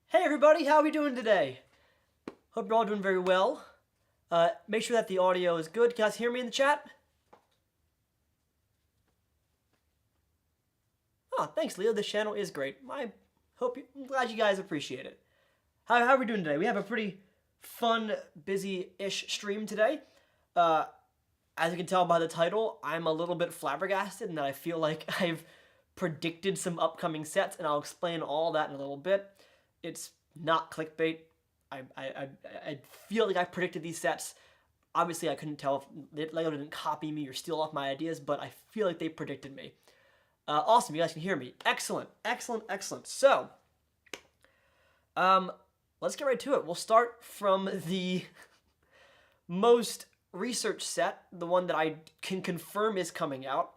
Hey everybody, how are we doing today? Hope you're all doing very well. Make sure that the audio is good. Can you guys hear me in the chat? Oh, thanks, Leo. This channel is great. I'm glad you guys appreciate it. How are we doing today? We have a pretty fun, busy-ish stream today. As you can tell by the title, I'm a little bit flabbergasted and I feel like I've predicted some upcoming sets, and I'll explain all that in a little bit. It's not clickbait. I feel like I predicted these sets. Obviously, I couldn't tell if LEGO didn't copy me or steal off my ideas, but I feel like they predicted me. Awesome, you guys can hear me. Excellent, excellent, excellent. So, let's get right to it. We'll start from the most research set, the one that I can confirm is coming out,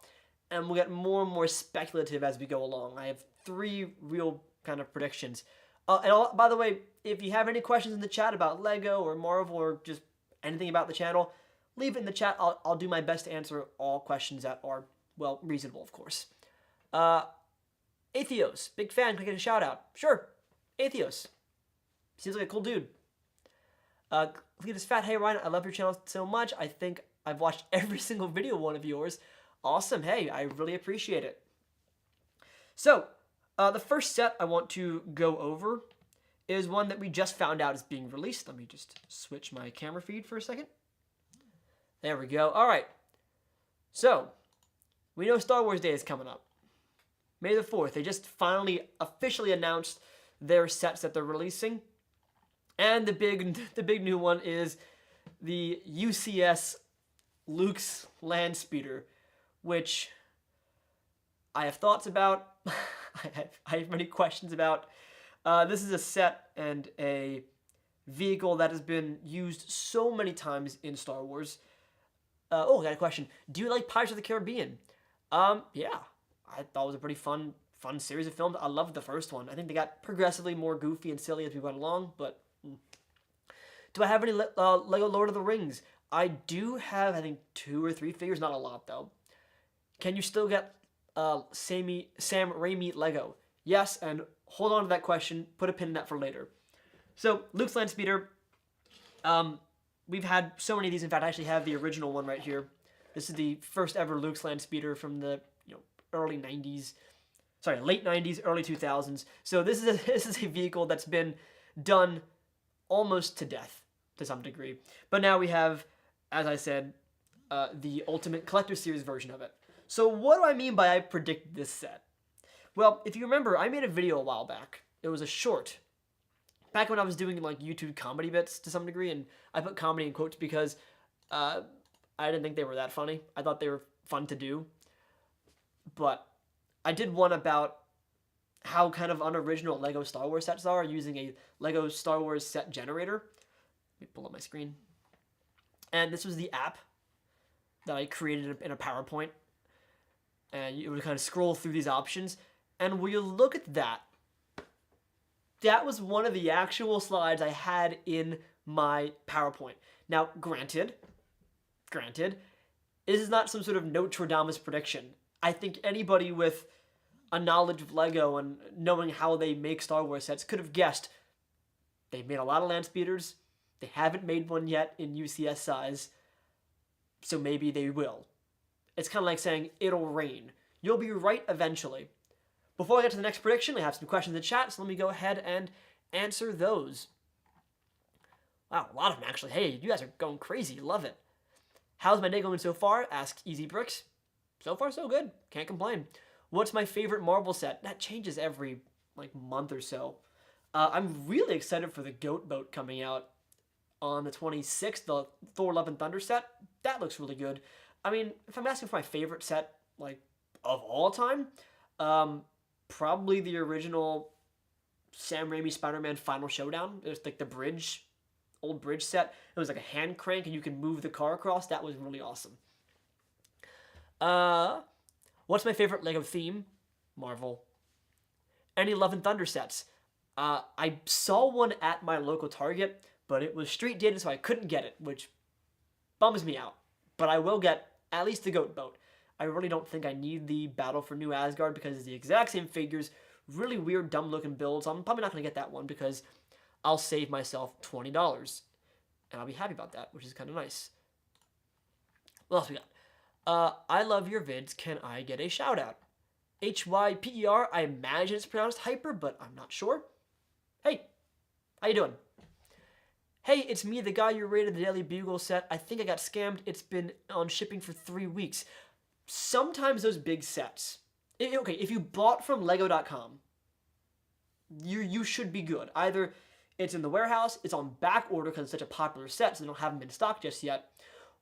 and we'll get more and more speculative as we go along. I have 3 real kind of predictions. By the way, if you have any questions in the chat about LEGO or Marvel or just anything about the channel, leave it in the chat. I'll do my best to answer all questions that are, well, reasonable, of course. Atheos, big fan, can I get a shout out? Sure, Atheos. Seems like a cool dude. Look at this fat. Hey Ryan, I love your channel so much. I think I've watched every single video one of yours. Awesome. Hey, I really appreciate it. So, the first set I want to go over is one that we just found out is being released. Let me just switch my camera feed for a second. There we go. All right. So, we know Star Wars Day is coming up. May the 4th. They just finally officially announced their sets that they're releasing. And the big new one is the UCS Landspeeder, which I have thoughts about. I have many questions about. This is a set and a vehicle that has been used so many times in Star Wars. I got a question. Do you like Pirates of the Caribbean? Yeah. I thought it was a pretty fun series of films. I loved the first one. I think they got progressively more goofy and silly as we went along, but... Do I have any LEGO Lord of the Rings? I do have, I think, 2 or 3 figures. Not a lot, though. Can you still get Sam Raimi Lego? Yes, and hold on to that question. Put a pin in that for later. So, Luke's Landspeeder. We've had so many of these. In fact, I actually have the original one right here. This is the first ever Luke's Landspeeder from the early 90s. Sorry, late 90s, early 2000s. So this is a vehicle that's been done almost to death to some degree. But now we have, as I said, the Ultimate Collector Series version of it. So what do I mean by I predict this set? Well, if you remember, I made a video a while back. It was a short. Back when I was doing like YouTube comedy bits to some degree, and I put comedy in quotes because I didn't think they were that funny. I thought they were fun to do. But I did one about how kind of unoriginal LEGO Star Wars sets are using a LEGO Star Wars set generator. Let me pull up my screen. And this was the app that I created in a PowerPoint. And you would kind of scroll through these options. And when you look at that, that was one of the actual slides I had in my PowerPoint. Now, granted, this is not some sort of Nostradamus prediction. I think anybody with a knowledge of LEGO and knowing how they make Star Wars sets could have guessed they've made a lot of Landspeeders. They haven't made one yet in UCS size, so maybe they will. It's kind of like saying it'll rain. You'll be right eventually. Before I get to the next prediction, I have some questions in the chat, so let me go ahead and answer those. Wow, a lot of them actually. Hey, you guys are going crazy. Love it. How's my day going so far? Asks Easy Bricks. So far, so good. Can't complain. What's my favorite Marvel set? That changes every month or so. I'm really excited for the Goat Boat coming out on the 26th, the Thor Love and Thunder set. That looks really good. I mean, if I'm asking for my favorite set, of all time, probably the original Sam Raimi Spider-Man Final Showdown. It was like the bridge, old bridge set. It was like a hand crank and you could move the car across. That was really awesome. What's my favorite LEGO theme? Marvel. Any Love and Thunder sets? I saw one at my local Target, but it was street dated, so I couldn't get it, which bums me out. But I will get at least the Goat Boat. I really don't think I need the Battle for New Asgard because it's the exact same figures, really weird, dumb-looking build, so I'm probably not going to get that one because I'll save myself $20, and I'll be happy about that, which is kind of nice. What else we got? I love your vids. Can I get a shout-out? Hyper, I imagine it's pronounced hyper, but I'm not sure. Hey, how you doing? Hey, it's me, the guy you rated the Daily Bugle set. I think I got scammed. It's been on shipping for 3 weeks. Sometimes those big sets... Okay, if you bought from Lego.com, you should be good. Either it's in the warehouse, it's on back order because it's such a popular set, so they don't have them in stock just yet,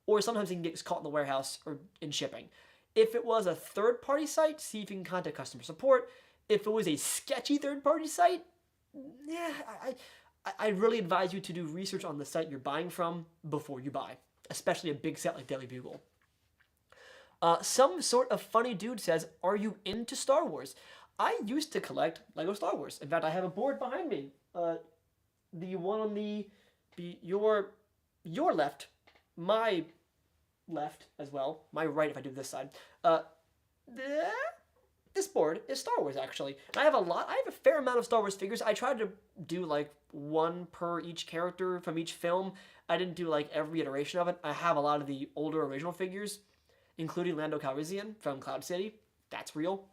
or sometimes it can get caught in the warehouse or in shipping. If it was a third-party site, see if you can contact customer support. If it was a sketchy third-party site, yeah, I really advise you to do research on the site you're buying from before you buy, especially a big set like Daily Bugle. Some sort of funny dude says, are you into Star Wars? I used to collect Lego Star Wars. In fact, I have a board behind me. The one on your left, my left as well, my right if I do this side. This board is Star Wars, actually. And I have a fair amount of Star Wars figures. I tried to do like one per each character from each film. I didn't do like every iteration of it. I have a lot of the older original figures, including Lando Calrissian from Cloud City. That's real.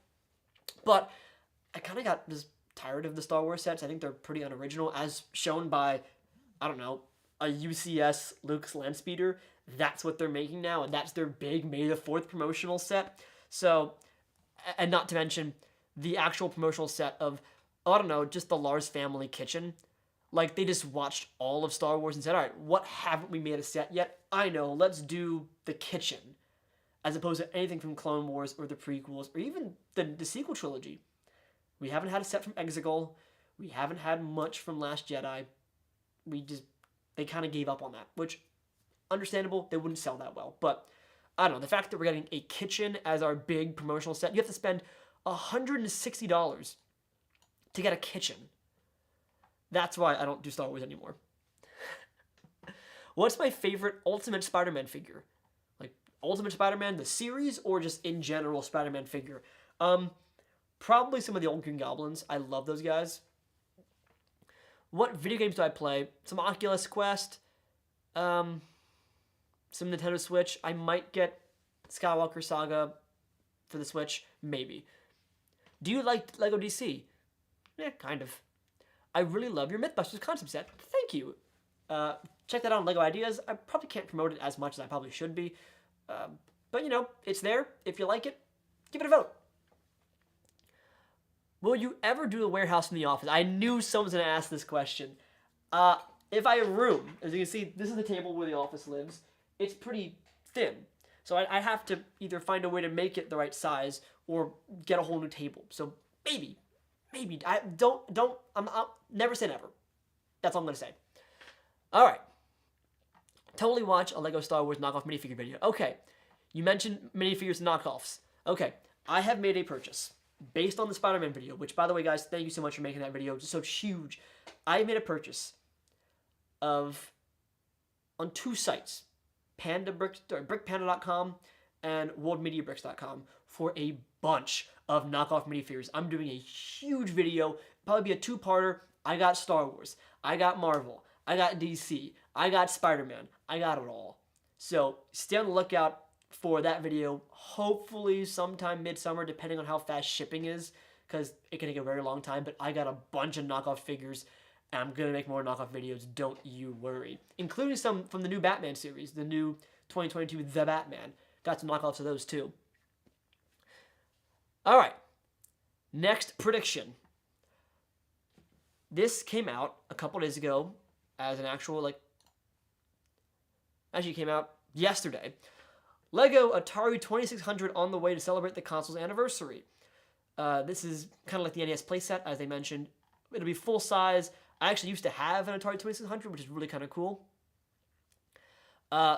But I kind of got just tired of the Star Wars sets. I think they're pretty unoriginal, as shown by, I don't know, a UCS Landspeeder. That's what they're making now, and that's their big May the 4th promotional set. So, and not to mention the actual promotional set of, I don't know, just the Lars family kitchen. Like, they just watched all of Star Wars and said, all right, what haven't we made a set yet? I know, let's do the kitchen, as opposed to anything from Clone Wars or the prequels or even the sequel trilogy. We haven't had a set from Exegol. We haven't had much from Last Jedi. They kind of gave up on that, which, understandable, they wouldn't sell that well. But, I don't know, the fact that we're getting a kitchen as our big promotional set, you have to spend $160 to get a kitchen. That's why I don't do Star Wars anymore. What's my favorite Ultimate Spider-Man figure? Like, Ultimate Spider-Man, the series, or just in general Spider-Man figure? Probably some of the old Green Goblins. I love those guys. What video games do I play? Some Oculus Quest. Some Nintendo Switch. I might get Skywalker Saga for the Switch. Maybe. Do you like Lego DC? Yeah, kind of. I really love your Mythbusters concept set. Thank you. Check that out on Lego Ideas. I probably can't promote it as much as I probably should be. But, you know, it's there. If you like it, give it a vote. Will you ever do a warehouse in the office? I knew someone was going to ask this question. If I have room, as you can see, this is the table where the office lives. It's pretty thin. So I have to either find a way to make it the right size or get a whole new table. So maybe. I'll never say never. That's all I'm going to say. All right. Totally watch a Lego Star Wars knockoff minifigure video. Okay. You mentioned minifigures and knockoffs. Okay. I have made a purchase based on the Spider-Man video, which, by the way, guys, thank you so much for making that video. It's so huge. I made a purchase on 2 sites, BrickPanda.com and WorldMediaBricks.com, for a bunch of knockoff minifigures. I'm doing a huge video, probably be a 2-parter. I got Star Wars. I got Marvel. I got DC. I got Spider-Man. I got it all. So stay on the lookout for that video, hopefully sometime midsummer, depending on how fast shipping is, because it can take a very long time. But I got a bunch of knockoff figures, and I'm going to make more knockoff videos, don't you worry. Including some from the new Batman series, the new 2022 The Batman. Got some knockoffs of those too. All right, next prediction. This came out a couple days ago as an actual, actually came out yesterday. Lego Atari 2600 on the way to celebrate the console's anniversary. This is kind of like the NES playset, as they mentioned. It'll be full size. I actually used to have an Atari 2600, which is really kind of cool.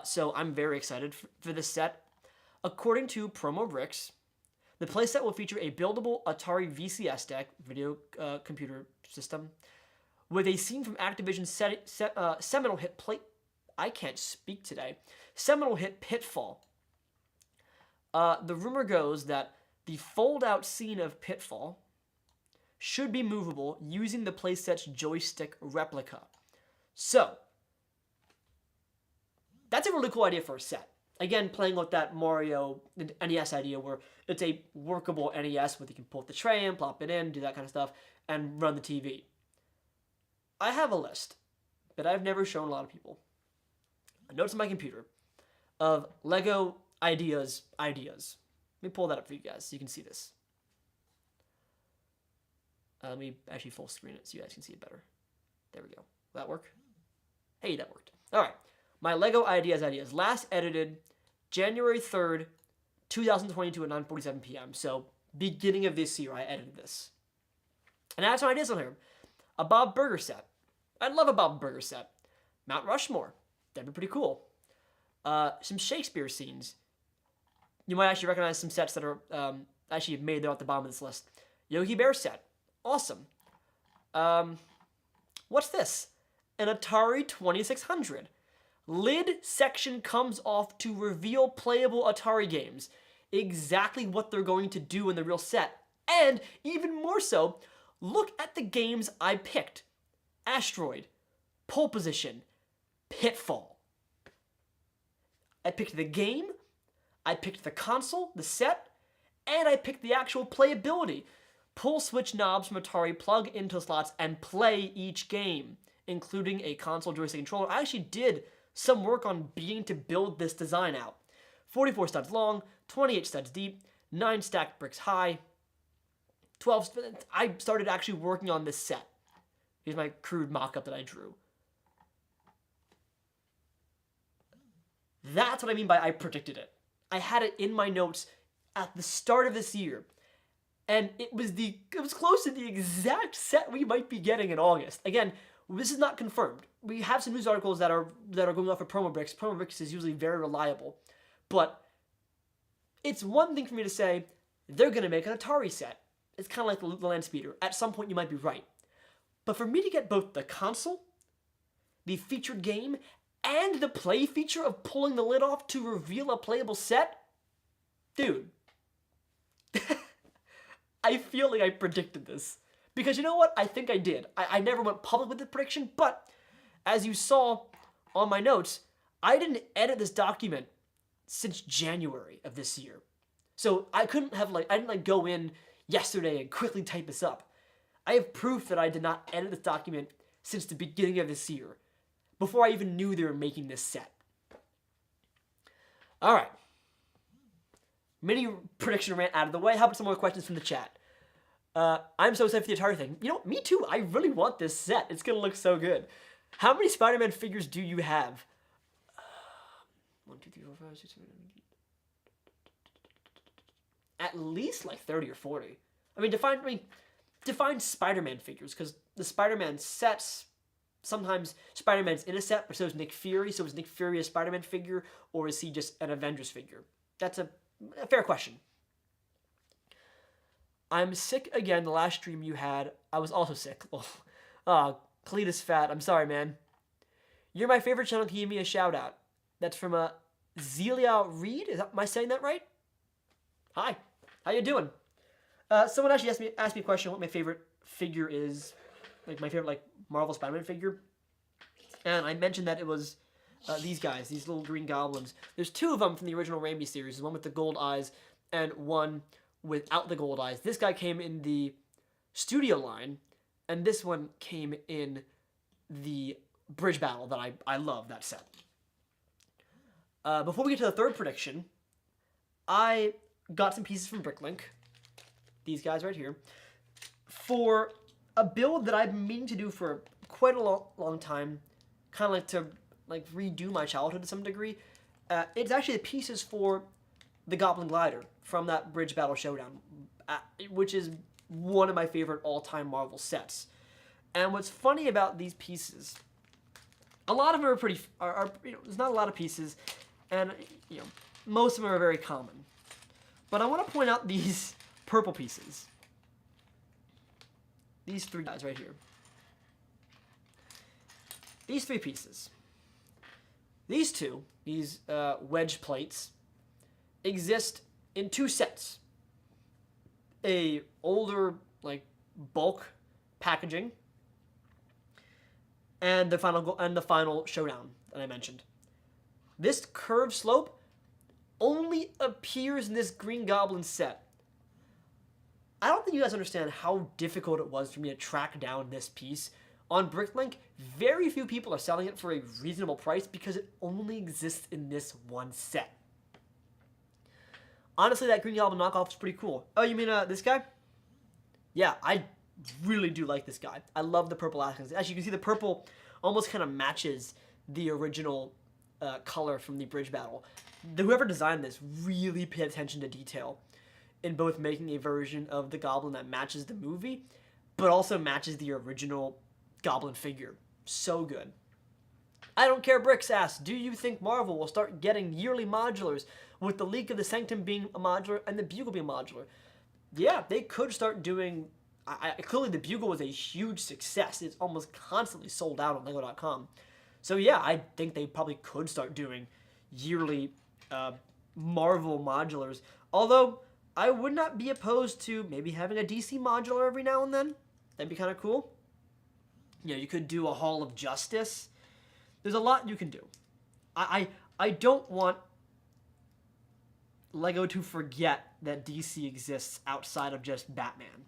So I'm very excited for this set. According to Promo Bricks, the playset will feature a buildable Atari VCS deck, video computer system, with a scene from Activision's seminal hit I can't speak today. Seminal hit Pitfall. The rumor goes that the fold-out scene of Pitfall should be movable using the playset's joystick replica. So, that's a really cool idea for a set. Again, playing with that Mario NES idea where it's a workable NES where you can pull the tray in, plop it in, do that kind of stuff, and run the TV. I have a list that I've never shown a lot of people. Notes on my computer of Lego ideas. Let me pull that up for you guys so you can see this. Let me actually full screen it so you guys can see it better. There we go. Will that work? Hey, that worked. All right. My Lego ideas. Last edited January 3rd, 2022 at 9:47 p.m. So, beginning of this year, I edited this. And I have some ideas on here. A Bob Burger set. I love a Bob Burger set. Mount Rushmore. That'd be pretty cool. Some Shakespeare scenes. You might actually recognize some sets that are actually made there at the bottom of this list. Yogi Bear set. Awesome. What's this? An Atari 2600. Lid section comes off to reveal playable Atari games. Exactly what they're going to do in the real set. And even more so, look at the games I picked. Asteroid, Pole Position, Pitfall. I picked the game, I picked the console, the set, and I picked the actual playability. Pull switch knobs from Atari, plug into slots, and play each game, including a console joystick controller. I actually did some work on beginning to build this design out. 44 studs long, 28 studs deep, 9 stacked bricks high, 12... I started actually working on this set. Here's my crude mock-up that I drew. That's what I mean by I predicted it. I had it in my notes at the start of this year. And it was close to the exact set we might be getting in August. Again, this is not confirmed. We have some news articles that are going off of Promobricks. Promobricks is usually very reliable. But it's one thing for me to say, they're going to make an Atari set. It's kind of like the Landspeeder. At some point, you might be right. But for me to get both the console, the featured game, and the play feature of pulling the lid off to reveal a playable set, dude, I feel like I predicted this. Because you know what? I think I did. I never went public with the prediction, but as you saw on my notes, I didn't edit this document since January of this year. So I couldn't have I didn't go in yesterday and quickly type this up. I have proof that I did not edit this document since the beginning of this year, before I even knew they were making this set. All right. Mini prediction rant out of the way. How about some more questions from the chat? I'm so excited for the Atari thing. You know, me too. I really want this set. It's going to look so good. How many Spider-Man figures do you have? 1, 2, 3, 4, 5, 6, 7, 8. At least like 30 or 40. I mean, define Spider-Man figures, because the Spider-Man sets, sometimes Spider-Man's in a set, but so is Nick Fury. So is Nick Fury a Spider-Man figure, or is he just an Avengers figure? That's a fair question. I'm sick again. The last stream you had, I was also sick. Cletus Fat. I'm sorry, man. You're my favorite channel. Can you give me a shout out? That's from Zelia Reed. Am I saying that right? Hi. How you doing? Someone actually asked me a question what my favorite figure is, like my favorite Marvel Spider-Man figure, and I mentioned that it was these guys, these little green goblins. There's 2 of them from the original Raimi series, one with the gold eyes and one without the gold eyes. This guy came in the studio line, and this one came in the bridge battle that I love that set. Before we get to the third prediction, I got some pieces from Bricklink, these guys right here, for a build that I've been meaning to do for quite a long time, kind of to redo my childhood to some degree. It's actually the pieces for the Goblin Glider from that Bridge Battle Showdown, which is one of my favorite all-time Marvel sets. And what's funny about these pieces, a lot of them are there's not a lot of pieces, and most of them are very common. But I want to point out these purple pieces. These 3 guys right here. These 3 pieces. These 2, these wedge plates, exist in 2 sets. A older, bulk packaging, and the final showdown that I mentioned. This curved slope only appears in this Green Goblin set. I don't think you guys understand how difficult it was for me to track down this piece. On Bricklink, very few people are selling it for a reasonable price because it only exists in this one set. Honestly, that Green Goblin knockoff is pretty cool. Oh, you mean this guy? Yeah, I really do like this guy. I love the purple accents. As you can see, the purple almost kind of matches the original color from the bridge battle. Whoever designed this really paid attention to detail in both making a version of the Goblin that matches the movie, but also matches the original Goblin figure. So good. I don't care Bricks asks, do you think Marvel will start getting yearly modulars with the leak of the Sanctum being a modular and the Bugle being a modular? Yeah, they could start doing... clearly the Bugle was a huge success. It's almost constantly sold out on Lego.com. So yeah, I think they probably could start doing yearly Marvel modulars. Although, I would not be opposed to maybe having a DC modular every now and then. That'd be kind of cool. You know, you could do a Hall of Justice. There's a lot you can do. I don't want Lego to forget that DC exists outside of just Batman.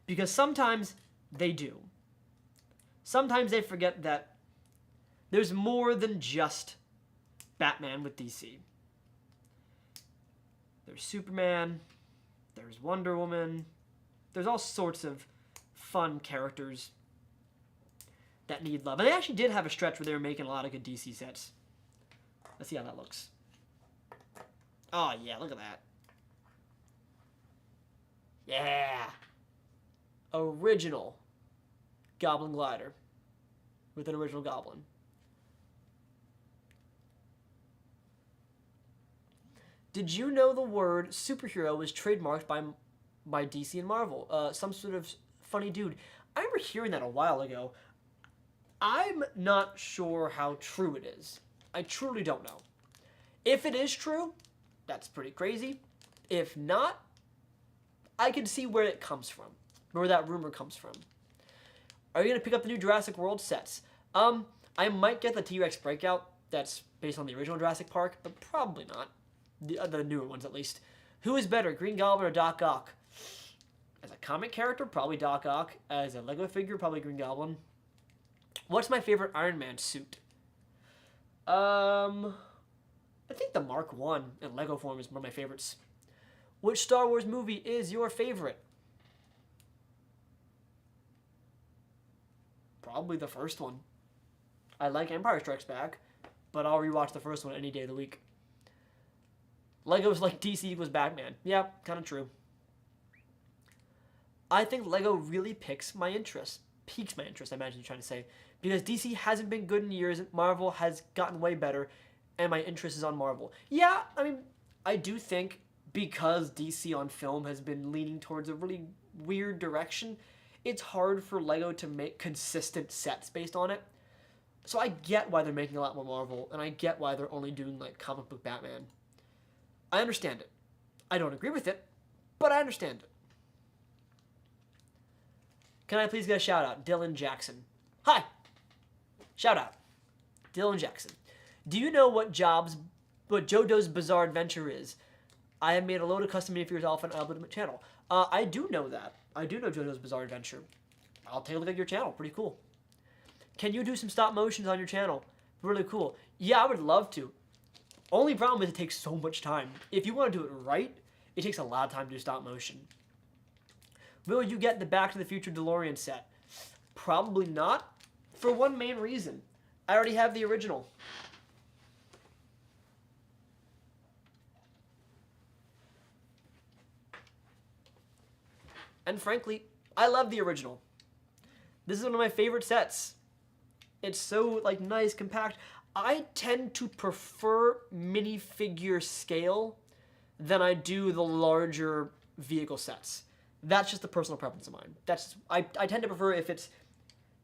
Because sometimes they do. Sometimes they forget that there's more than just Batman with DC. There's Superman, there's Wonder Woman, there's all sorts of fun characters that need love. And they actually did have a stretch where they were making a lot of good DC sets. Let's see how that looks. Oh yeah, look at that. Yeah! Original Goblin glider with an original Goblin. Did you know the word superhero was trademarked by DC and Marvel? Some sort of funny dude. I remember hearing that a while ago. I'm not sure how true it is. I truly don't know. If it is true, that's pretty crazy. If not, I can see where it comes from. Where that rumor comes from. Are you going to pick up the new Jurassic World sets? I might get the T-Rex Breakout that's based on the original Jurassic Park, but probably not. The newer ones, at least. Who is better, Green Goblin or Doc Ock? As a comic character, probably Doc Ock. As a Lego figure, probably Green Goblin. What's my favorite Iron Man suit? I think the Mark I in Lego form is one of my favorites. Which Star Wars movie is your favorite? Probably the first one. I like Empire Strikes Back, but I'll rewatch the first one any day of the week. Lego's like DC equals Batman. Yeah, kind of true. I think Lego really piques my interest, I imagine you're trying to say. Because DC hasn't been good in years, Marvel has gotten way better, and my interest is on Marvel. Yeah, I mean, I do think because DC on film has been leaning towards a really weird direction, it's hard for Lego to make consistent sets based on it. So I get why they're making a lot more Marvel, and I get why they're only doing like comic book Batman. I understand it. I don't agree with it, but I understand it. Can I please get a shout out? Dylan Jackson. Hi. Shout out. Dylan Jackson. Do you know what JoJo's Bizarre Adventure is? I have made a load of custom minifigures off an Ultimate channel. I do know that. I do know JoJo's Bizarre Adventure. I'll take a look at your channel. Pretty cool. Can you do some stop motions on your channel? Really cool. Yeah, I would love to. Only problem is it takes so much time. If you want to do it right, it takes a lot of time to do stop motion. Will you get the Back to the Future DeLorean set? Probably not, for one main reason. I already have the original. And frankly, I love the original. This is one of my favorite sets. It's so like nice, compact. I tend to prefer minifigure scale than I do the larger vehicle sets. That's just a personal preference of mine. I tend to prefer if it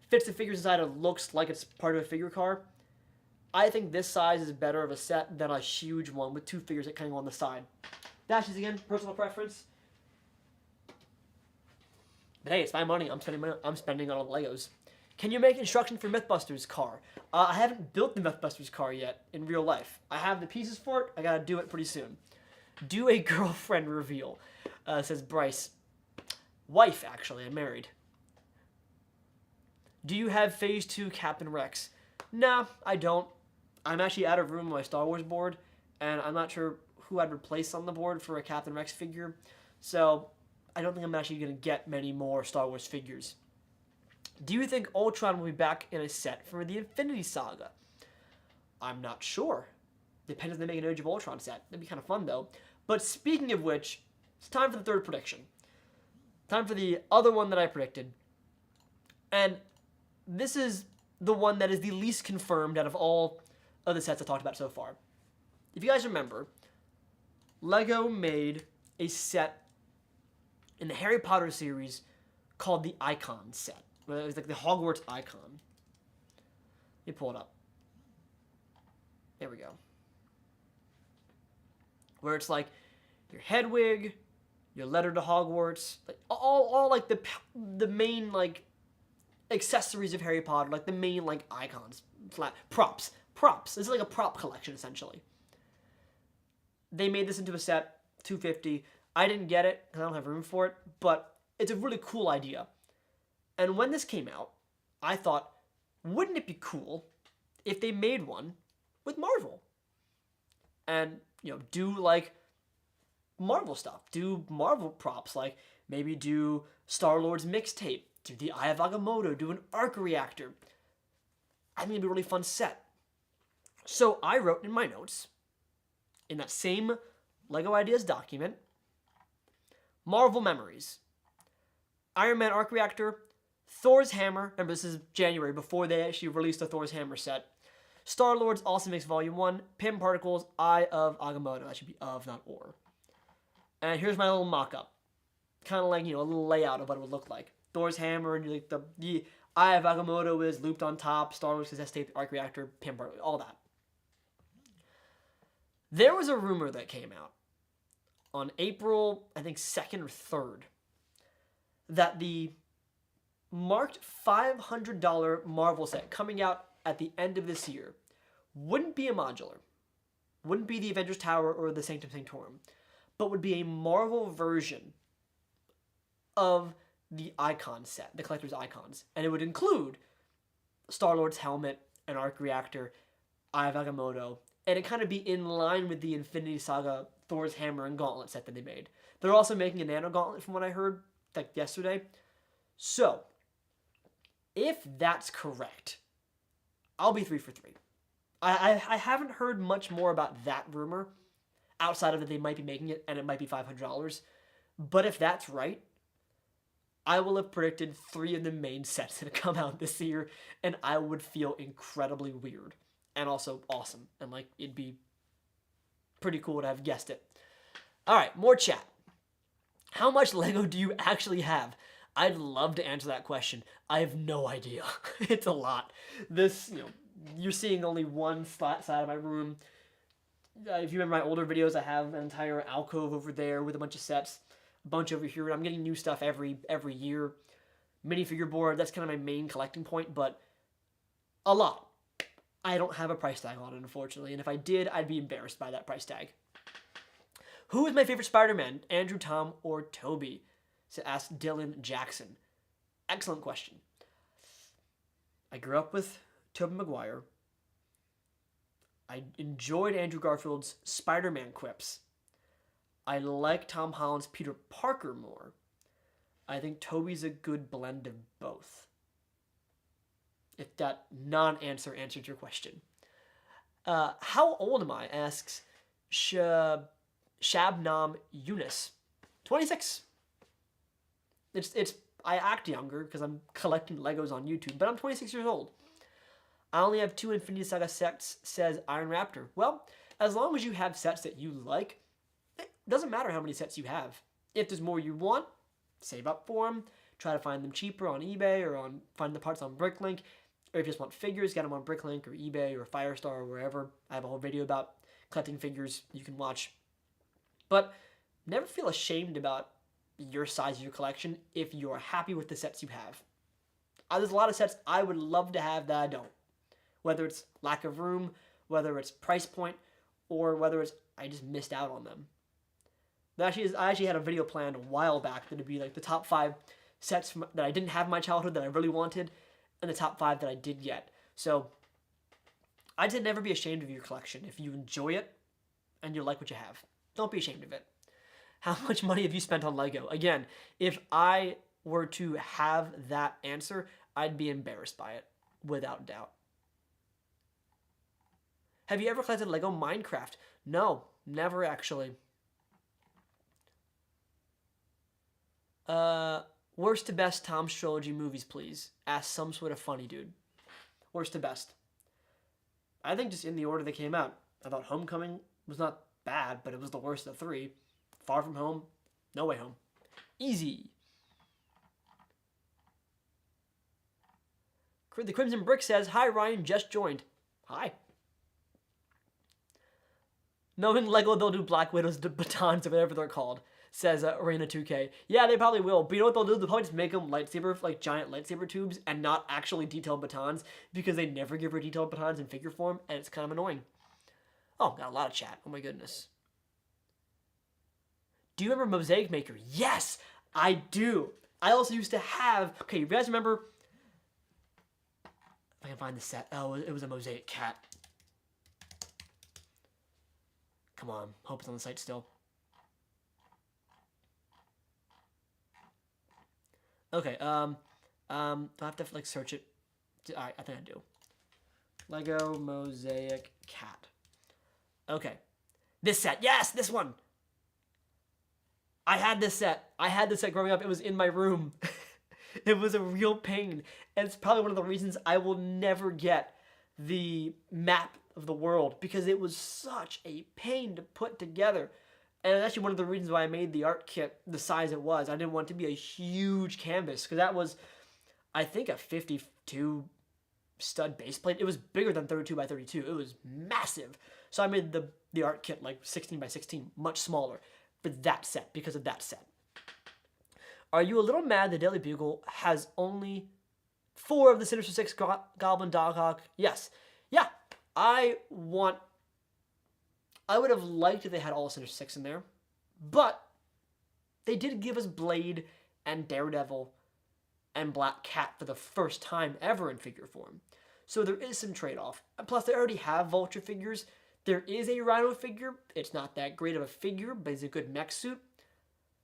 fits the figures inside and looks like it's part of a figure car. I think this size is better of a set than a huge one with two figures that kind of go on the side. That's just, again, personal preference. But hey, it's my money. I'm spending on all the Legos. Can you make instruction for Mythbusters car? I haven't built the Mythbusters car yet in real life. I have the pieces for it. I gotta do it pretty soon. Do a girlfriend reveal, says Bryce. Wife, actually. I'm married. Do you have Phase 2 Captain Rex? Nah, I don't. I'm actually out of room on my Star Wars board, and I'm not sure who I'd replace on the board for a Captain Rex figure. So, I don't think I'm actually going to get many more Star Wars figures. Do you think Ultron will be back in a set for the Infinity Saga? I'm not sure. Depends if they make an Age of Ultron set. That'd be kind of fun, though. But speaking of which, it's time for the third prediction. Time for the other one that I predicted. And this is the one that is the least confirmed out of all of the sets I talked about so far. If you guys remember, LEGO made a set in the Harry Potter series called the Icon set. It was like the Hogwarts Icon. Let me pull it up. There we go. Where it's like your Hedwig, your letter to Hogwarts, like all like the main like accessories of Harry Potter, like the main like icons, props. This is like a prop collection essentially. They made this into a set, $250. I didn't get it because I don't have room for it, but it's a really cool idea. And when this came out, I thought, wouldn't it be cool if they made one with Marvel? And, you know, do like Marvel stuff, do Marvel props, like maybe do Star-Lord's mixtape, do the Eye of Agamotto, do an arc reactor. I think it'd be a really fun set. So I wrote in my notes, in that same LEGO Ideas document, Marvel Memories, Iron Man arc reactor, Thor's hammer. Remember, this is January, before they actually released the Thor's hammer set. Star-Lord's Awesome Mix Volume 1, Pym Particles, Eye of Agamotto. That should be of, not or. And here's my little mock-up. Kind of like, you know, a little layout of what it would look like. Thor's hammer, and like the Eye of Agamotto is looped on top. Star-Lord's cassette tape, arc reactor, Pym Particles, all that. There was a rumor that came out on April, I think, 2nd or 3rd, that the marked $500 Marvel set coming out at the end of this year wouldn't be a modular, wouldn't be the Avengers Tower or the Sanctum Sanctorum, but would be a Marvel version of the Icon set, the Collector's Icons. And it would include Star-Lord's helmet, an arc reactor, Eye of Agamotto, and it kind of be in line with the Infinity Saga Thor's hammer and gauntlet set that they made. They're also making a nano gauntlet from what I heard like yesterday. So, if that's correct, I'll be 3 for 3. I haven't heard much more about that rumor outside of that they might be making it and it might be $500. But if that's right, I will have predicted 3 of the main sets that come out this year, and I would feel incredibly weird and also awesome. And like, it'd be pretty cool to have guessed it. All right, more chat. How much Lego do you actually have? I'd love to answer that question. I have no idea. It's a lot. This, you know, you're seeing only one side of my room. If you remember my older videos, I have an entire alcove over there with a bunch of sets, a bunch over here, and I'm getting new stuff every year. Minifigure board, that's kind of my main collecting point, but a lot. I don't have a price tag on it, unfortunately, and if I did, I'd be embarrassed by that price tag. Who is my favorite Spider-Man? Andrew, Tom, or Toby? So asked Dylan Jackson. Excellent question. I grew up with Tobey Maguire. I enjoyed Andrew Garfield's Spider-Man quips. I like Tom Holland's Peter Parker more. I think Tobey's a good blend of both. If that non-answer answered your question. How old am I? Asks Shabnam Yunus. 26. I act younger because I'm collecting Legos on YouTube, but I'm 26 years old. I only have 2 Infinity Saga sets, says Iron Raptor. Well, as long as you have sets that you like, it doesn't matter how many sets you have. If there's more you want, save up for them. Try to find them cheaper on eBay or find the parts on Bricklink. Or if you just want figures, get them on Bricklink or eBay or Firestar or wherever. I have a whole video about collecting figures you can watch. But never feel ashamed about your size of your collection if you're happy with the sets you have. There's a lot of sets I would love to have that I don't. Whether it's lack of room, whether it's price point, or whether it's I just missed out on them. I actually had a video planned a while back that would be like the top 5 sets that I didn't have in my childhood that I really wanted, and the top 5 that I did get. So I'd say never be ashamed of your collection. If you enjoy it and you like what you have, don't be ashamed of it. How much money have you spent on Lego? Again, if I were to have that answer, I'd be embarrassed by it, without doubt. Have you ever collected Lego Minecraft? No, never actually. Worst to best Tom's Trilogy movies, please. Ask some sort of funny dude. Worst to best. I think just in the order they came out. I thought Homecoming was not bad, but it was the worst of the 3. Far From Home, No Way Home. Easy. The Crimson Brick says, hi Ryan, just joined. Hi. Knowing Lego, they'll do Black Widow's batons or whatever they're called, says Arena 2K. Yeah, they probably will. But you know what they'll do? They'll probably just make them lightsaber, like giant lightsaber tubes, and not actually detailed batons, because they never give her detailed batons in figure form, and it's kind of annoying. Oh, got a lot of chat. Oh my goodness. Do you remember Mosaic Maker? Yes, I do. I also used to have... Okay, you guys remember... If I can find the set. Oh, it was a Mosaic Cat. Come on. Hope it's on the site still. Okay, do I have to, like, search it? Alright, I think I do. Lego Mosaic Cat. Okay. This set. Yes, this one! I had this set. I had this set growing up. It was in my room. It was a real pain. And it's probably one of the reasons I will never get the map of the world, because it was such a pain to put together. And it's actually one of the reasons why I made the art kit the size it was. I didn't want it to be a huge canvas, because that was, I think, a 52 stud base plate. It was bigger than 32 by 32. It was massive. So I made the art kit like 16 by 16, much smaller, for that set, because of that set. Are you a little mad the Daily Bugle has only 4 of the Sinister Six Goblin Doghawk? Yes. Yeah. I would have liked if they had all Sinister Six in there, but they did give us Blade and Daredevil and Black Cat for the first time ever in figure form. So there is some trade-off. And plus, they already have Vulture figures. There is a Rhino figure. It's not that great of a figure, but it's a good mech suit.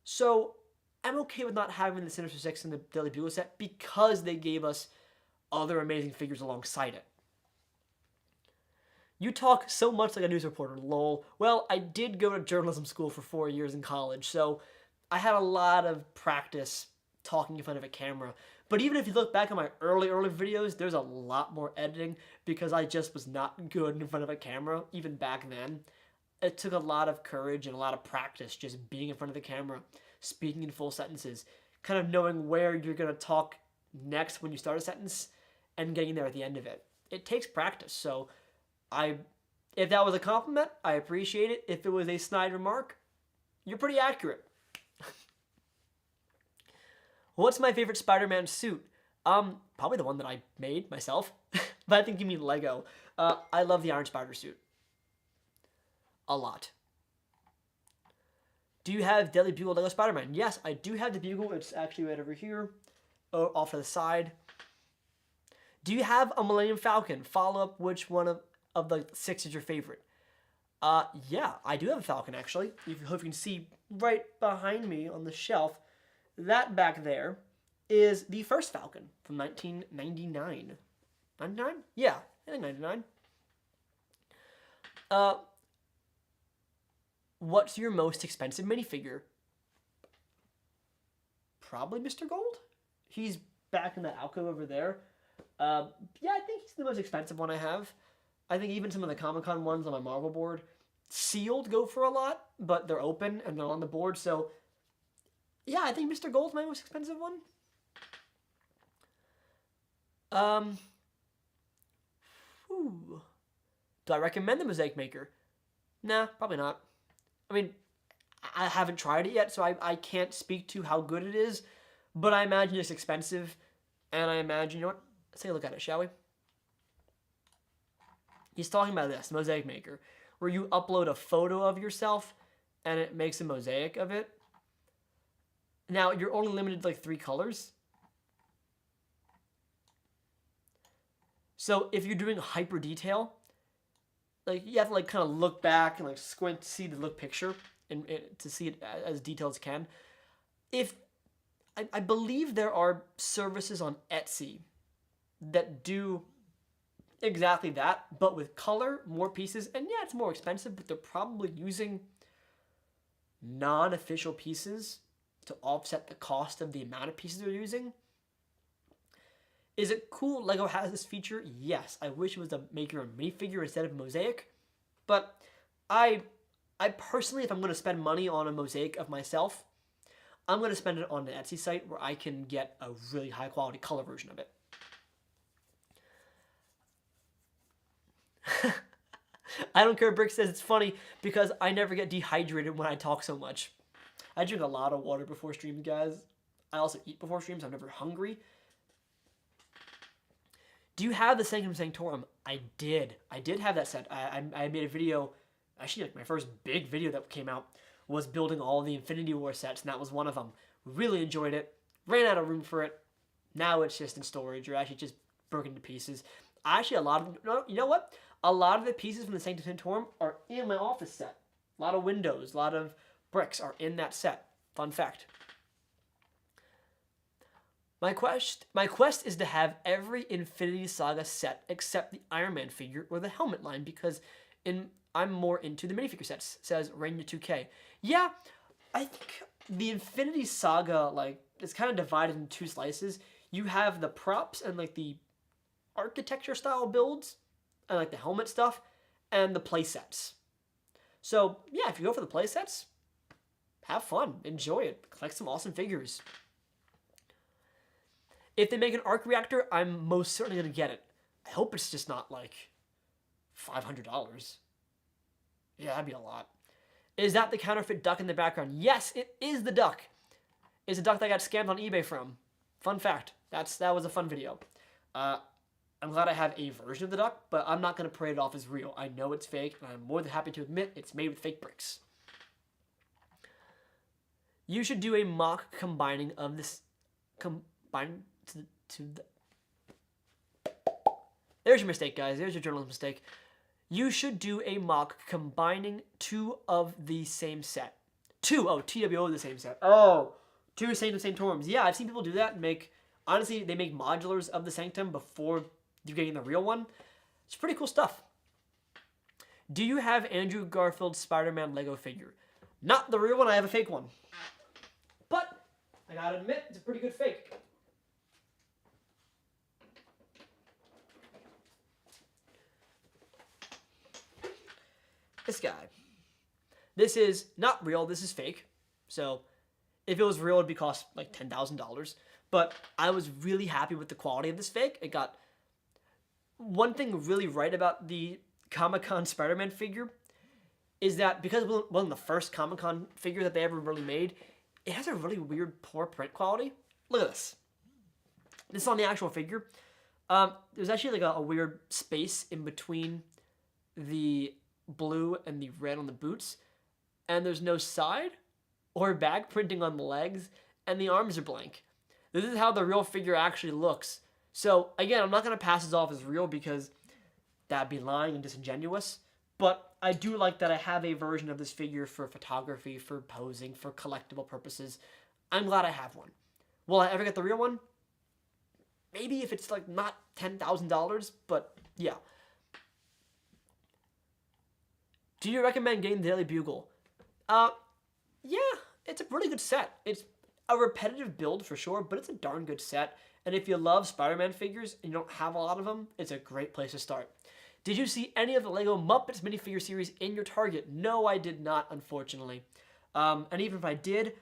So I'm okay with not having the Sinister Six in the Daily Bugle set, because they gave us other amazing figures alongside it. You talk so much like a news reporter, lol. Well, I did go to journalism school for 4 years in college, so I had a lot of practice talking in front of a camera. But even if you look back at my early videos, there's a lot more editing, because I just was not good in front of a camera, even back then. It took a lot of courage and a lot of practice just being in front of the camera, speaking in full sentences, kind of knowing where you're going to talk next when you start a sentence, and getting there at the end of it. It takes practice, so if that was a compliment, I appreciate it. If it was a snide remark, you're pretty accurate. What's my favorite Spider-Man suit? Probably the one that I made myself, but I think you mean Lego. I love the Iron Spider suit. A lot. Do you have Daily Bugle Lego Spider-Man? Yes, I do have the Bugle. It's actually right over here, off to the side. Do you have a Millennium Falcon? Follow up, which one of the 6 is your favorite? Yeah, I do have a Falcon, actually. If you can see right behind me on the shelf, that back there is the first Falcon from 1999. 99? Yeah, I think 99. What's your most expensive minifigure? Probably Mr. Gold. He's back in that alcove over there. Yeah, I think he's the most expensive one I have. I think even some of the Comic-Con ones on my Marvel board, sealed, go for a lot, but they're open and they're on the board, so yeah, I think Mr. Gold's my most expensive one. Do I recommend the Mosaic Maker? Nah, probably not. I mean, I haven't tried it yet, so I can't speak to how good it is, but I imagine it's expensive, and I imagine, you know what, let's take a look at it, shall we? He's talking about this, Mosaic Maker, where you upload a photo of yourself, and it makes a mosaic of it. Now, you're only limited to like 3 colors. So if you're doing hyper detail, like you have to like kind of look back and like squint to see the look picture and to see it as detailed as can. If I believe there are services on Etsy that do exactly that, but with color, more pieces, and yeah, it's more expensive, but they're probably using non-official pieces to offset the cost of the amount of pieces they're using. Is it cool LEGO has this feature? Yes. I wish it was to make your own minifigure instead of a mosaic. But I personally, if I'm going to spend money on a mosaic of myself, I'm going to spend it on an Etsy site where I can get a really high quality color version of it. I don't care, Brick says it's funny because I never get dehydrated when I talk so much. I drink a lot of water before streams, guys. I also eat before streams. I'm never hungry. Do you have the Sanctum Sanctorum? I did. I did have that set. I made a video, actually like my first big video that came out was building all the Infinity War sets, and that was one of them. Really enjoyed it. Ran out of room for it. Now it's just in storage, or actually just broken to pieces. Actually, a lot of, you know what? A lot of the pieces from the Sanctum Sanctorum are in my office set. A lot of windows, a lot of bricks are in that set. Fun fact. My quest is to have every Infinity Saga set except the Iron Man figure or the helmet line because I'm more into the minifigure sets, says Ranger 2K. Yeah, I think the Infinity Saga, like, it's kind of divided into 2 slices. You have the props and, like, the architecture style builds and, like, the helmet stuff and the play sets. So, yeah, if you go for the play sets, have fun. Enjoy it. Collect some awesome figures. If they make an arc reactor, I'm most certainly going to get it. I hope it's just not, like, $500. Yeah, that'd be a lot. Is that the counterfeit duck in the background? Yes, it is the duck. It's a duck that I got scammed on eBay from. Fun fact. That was a fun video. I'm glad I have a version of the duck, but I'm not going to parade it off as real. I know it's fake, and I'm more than happy to admit it's made with fake bricks. You should do a mock combining of this... There's your mistake, guys. There's your journalist mistake. You should do a mock combining 2 of the same set. 2, oh, TWO the same set. Oh, 2 Sanctum Sanctorums. Yeah, I've seen people do that and make, honestly, they make modulars of the Sanctum before you're getting the real one. It's pretty cool stuff. Do you have Andrew Garfield's Spider-Man Lego figure? Not the real one, I have a fake one. But, I gotta admit, it's a pretty good fake. This guy. This is not real, this is fake. So, if it was real, it'd be cost like $10,000. But I was really happy with the quality of this fake. It got... One thing really right about the Comic-Con Spider-Man figure is that because it wasn't the first Comic-Con figure that they ever really made, it has a really weird, poor print quality. Look at this. This is on the actual figure. There's actually like a weird space in between the blue and the red on the boots, and there's no side or back printing on the legs, and the arms are blank. This is how the real figure actually looks. So again, I'm not going to pass this off as real because that'd be lying and disingenuous, but I do like that I have a version of this figure for photography, for posing, for collectible purposes. I'm glad I have one. Will I ever get the real one? Maybe if it's like not $10,000, but yeah. Do you recommend getting the Daily Bugle? Yeah, it's a really good set. It's a repetitive build for sure, but it's a darn good set. And if you love Spider-Man figures and you don't have a lot of them, it's a great place to start. Did you see any of the LEGO Muppets minifigure series in your Target? No, I did not, unfortunately. And even if I did,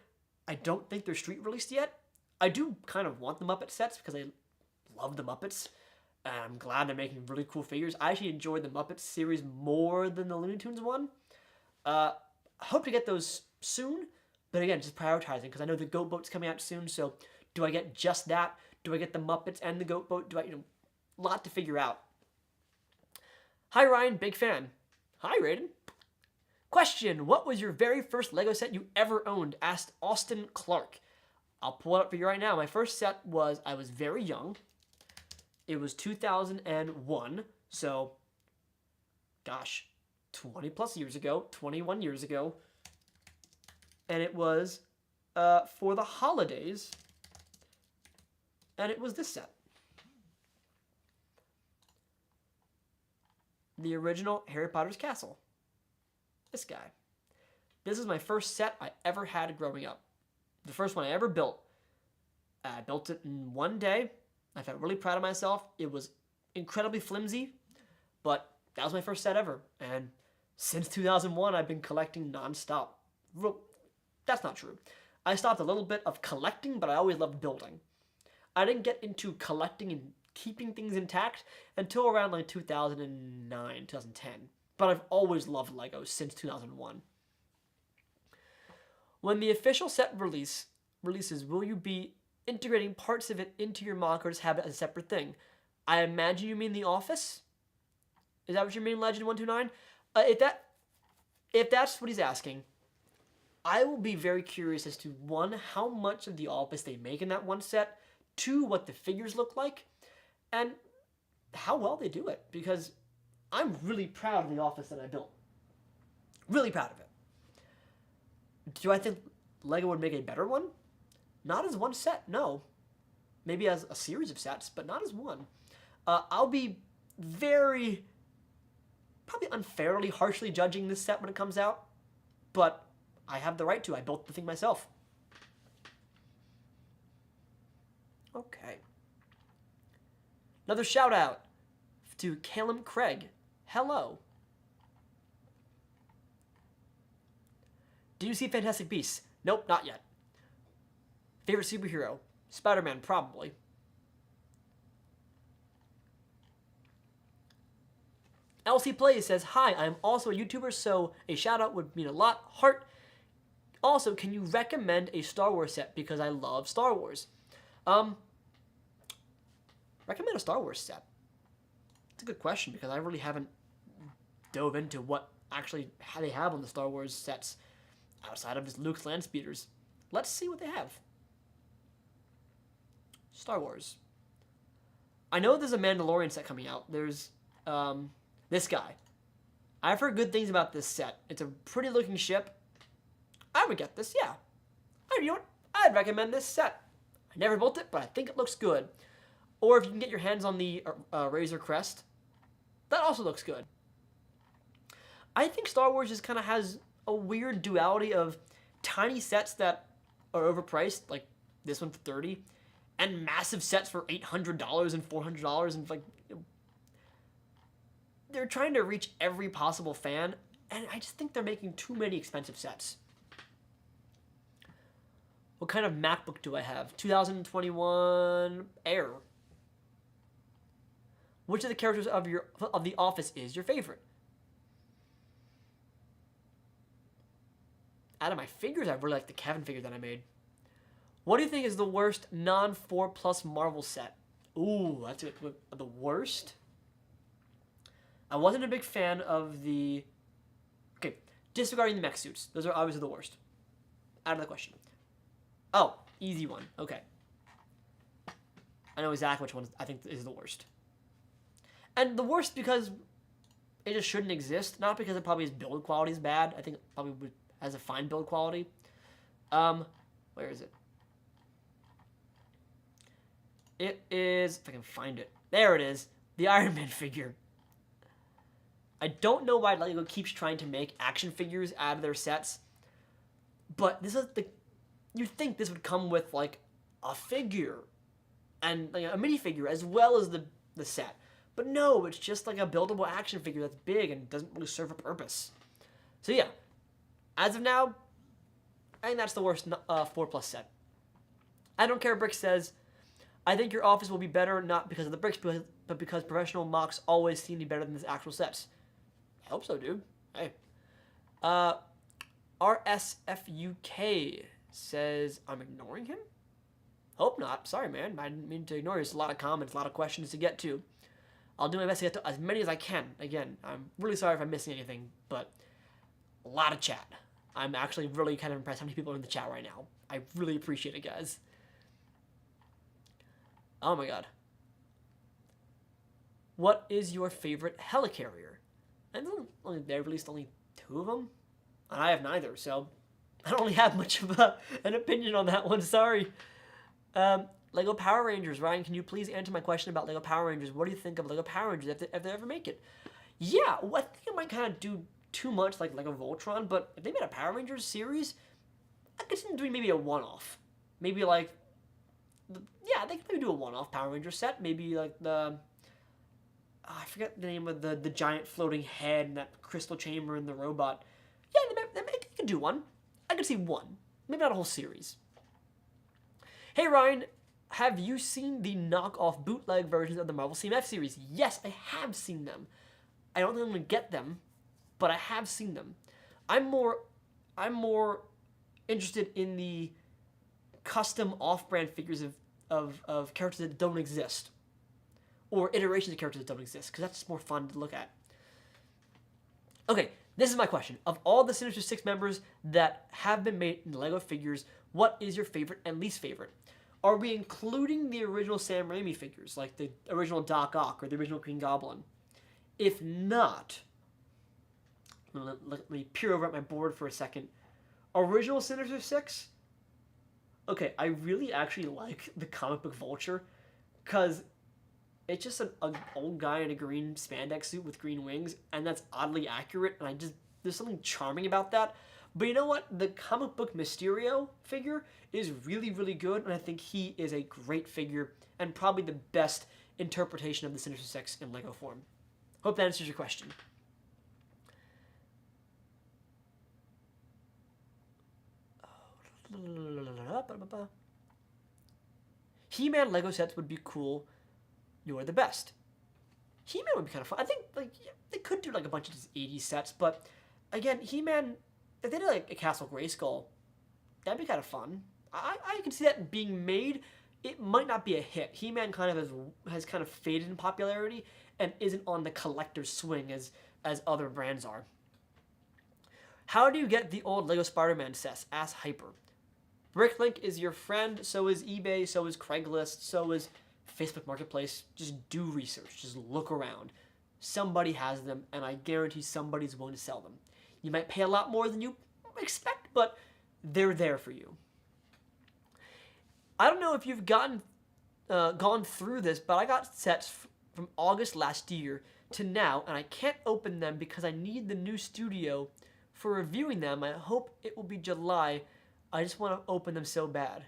I don't think they're street released yet. I do kind of want the Muppet sets because I love the Muppets. And I'm glad they're making really cool figures. I actually enjoyed the Muppets series more than the Looney Tunes one. I hope to get those soon. But again, just prioritizing, because I know the Goat Boat's coming out soon, so do I get just that? Do I get the Muppets and the Goat Boat? Do I, a lot to figure out. Hi, Ryan, big fan. Hi, Raiden. Question, what was your very first Lego set you ever owned? Asked Austin Clark. I'll pull it up for you right now. My first set was, I was very young. It was 2001, so, gosh, 20 plus years ago, 21 years ago. And it was for the holidays, and it was this set. The original Harry Potter's castle. This guy. This is my first set I ever had growing up. The first one I ever built. I built it in one day. I felt really proud of myself. It was incredibly flimsy, but that was my first set ever. And since 2001, I've been collecting nonstop. That's not true. I stopped a little bit of collecting, but I always loved building. I didn't get into collecting and keeping things intact until around like 2009, 2010. But I've always loved Legos since 2001. When the official set releases, will you be integrating parts of it into your mock or just have it as a separate thing? I imagine you mean The Office? Is that what you mean, Legend129? If that's what he's asking, I will be very curious as to, one, how much of The Office they make in that one set, two, what the figures look like, and how well they do it, because I'm really proud of the Office that I built. Really proud of it. Do I think Lego would make a better one? Not as one set, no. Maybe as a series of sets, but not as one. I'll be very, probably unfairly, harshly judging this set when it comes out, but I have the right to. I built the thing myself. Okay. Another shout out to Calum Craig. Hello. Do you see Fantastic Beasts? Nope, not yet. Favorite superhero? Spider-Man, probably. LC Plays says, hi, I'm also a YouTuber, so a shout out would mean a lot. Heart. Also, can you recommend a Star Wars set? Because I love Star Wars. Recommend a Star Wars set? It's a good question, because I really haven't dove into what actually they have on the Star Wars sets outside of just Luke's Landspeeders. Let's see what they have. Star Wars. I know there's a Mandalorian set coming out. There's this guy. I've heard good things about this set. It's a pretty looking ship. I would get this, yeah. You know what? I'd recommend this set. I never built it, but I think it looks good. Or if you can get your hands on the Razor Crest, that also looks good. I think Star Wars just kind of has a weird duality of tiny sets that are overpriced, like this one for $30, and massive sets for $800 and $400, and like they're trying to reach every possible fan, and I just think they're making too many expensive sets. What kind of MacBook do I have? 2021 Air. Which of the characters of The Office is your favorite? Out of my figures, I really like the Kevin figure that I made. What do you think is the worst non-4+ Marvel set? Ooh, that's it. The worst? I wasn't a big fan of the... Okay, disregarding the mech suits. Those are obviously the worst. Out of the question. Oh, easy one. Okay. I know exactly which one I think is the worst. And the worst because it just shouldn't exist. Not because it probably his build quality is bad. I think it probably has a fine build quality. Where is it? It is, if I can find it. There it is. The Iron Man figure. I don't know why Lego keeps trying to make action figures out of their sets. But this is the... You'd think this would come with, like, a figure. And, like, a minifigure as well as the set. But no, it's just like a buildable action figure that's big and doesn't really serve a purpose. So yeah, as of now, I think that's the worst 4+ set. I Don't Care Brick says, I think your office will be better not because of the bricks, but because professional mocks always seem to be better than the actual sets. I hope so, dude. Hey. RSFUK says, I'm ignoring him? Hope not. Sorry, man. I didn't mean to ignore you. There's a lot of comments, a lot of questions to get to. I'll do my best to get to as many as I can. Again, I'm really sorry if I'm missing anything, but a lot of chat. I'm actually really kind of impressed how many people are in the chat right now. I really appreciate it, guys. Oh my god. What is your favorite helicarrier? And they released only 2 of them, and I have neither, so I don't really have much of an opinion on that one. Sorry. Lego Power Rangers. Ryan, can you please answer my question about Lego Power Rangers? What do you think of Lego Power Rangers if they ever make it? Yeah, well, I think it might kind of do too much like Lego Voltron, but if they made a Power Rangers series, I could see them doing maybe a one-off. Maybe like, yeah, they could maybe do a one-off Power Rangers set. Maybe like the, I forget the name of the giant floating head and that crystal chamber and the robot. Yeah, they could do one. I could see one. Maybe not a whole series. Hey Ryan, have you seen the knockoff bootleg versions of the Marvel CMF series? Yes, I have seen them. I don't think I'm gonna get them, but I have seen them. I'm more interested in the custom off-brand figures of characters that don't exist, or iterations of characters that don't exist, because that's just more fun to look at. Okay, this is my question. Of all the Sinister Six members that have been made in Lego figures, what is your favorite and least favorite? Are we including the original Sam Raimi figures, like the original Doc Ock or the original Green Goblin? If not, let me peer over at my board for a second. Original Sinister Six? Okay, I really actually like the comic book Vulture, because it's just an old guy in a green spandex suit with green wings, and that's oddly accurate, and there's something charming about that. But you know what? The comic book Mysterio figure is really, really good, and I think he is a great figure, and probably the best interpretation of the Sinister Six in Lego form. Hope that answers your question. He-Man Lego sets would be cool. You're the best. He-Man would be kind of fun. I think they could do like a bunch of these 80s sets, but again, He-Man, if they did like a Castle Grayskull, that'd be kind of fun. I can see that being made. It might not be a hit. He-Man kind of has kind of faded in popularity and isn't on the collector's swing as other brands are. How do you get the old Lego Spider-Man sets? Ask Hyper. Bricklink is your friend, so is eBay, so is Craigslist, so is Facebook Marketplace. Just do research. Just look around. Somebody has them, and I guarantee somebody's willing to sell them. You might pay a lot more than you expect, but they're there for you. I don't know if you've gone through this, but I got sets from August last year to now, and I can't open them because I need the new studio for reviewing them. I hope it will be July. I just want to open them so bad.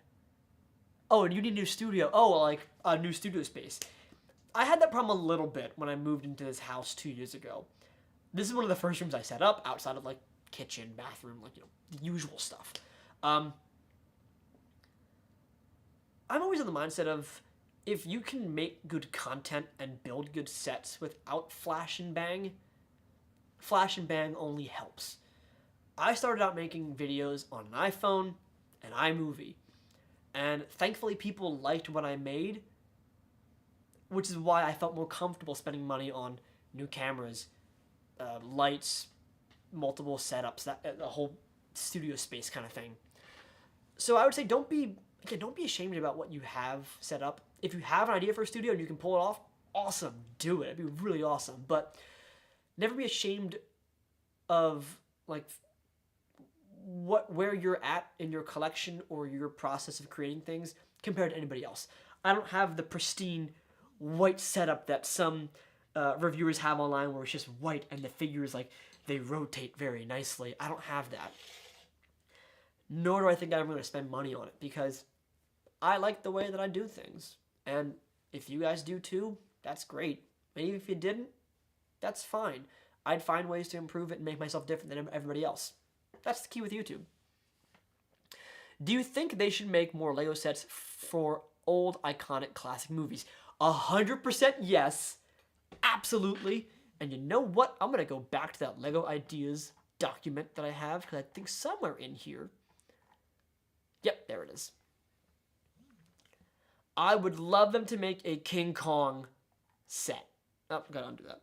Oh, and you need a new studio. Oh, like a new studio space. I had that problem a little bit when I moved into this house 2 years ago. This is one of the first rooms I set up outside of like kitchen, bathroom, like, you know, the usual stuff. I'm always in the mindset of, if you can make good content and build good sets without flash and bang only helps. I started out making videos on an iPhone and iMovie, and thankfully people liked what I made, which is why I felt more comfortable spending money on new cameras, lights, multiple setups, that a whole studio space kind of thing. So I would say don't be ashamed about what you have set up. If you have an idea for a studio and you can pull it off, awesome, do it. It'd be really awesome. But never be ashamed of like where you're at in your collection or your process of creating things compared to anybody else. I don't have the pristine white setup that some reviewers have online where it's just white and the figures, like, they rotate very nicely. I don't have that. Nor do I think I'm going to spend money on it, because I like the way that I do things. And if you guys do too, that's great. Maybe if you didn't, that's fine. I'd find ways to improve it and make myself different than everybody else. That's the key with YouTube. Do you think they should make more Lego sets for old, iconic, classic movies? 100% yes. Absolutely. And you know what? I'm going to go back to that Lego Ideas document that I have, because I think somewhere in here. Yep, there it is. I would love them to make a King Kong set. Oh, gotta undo that.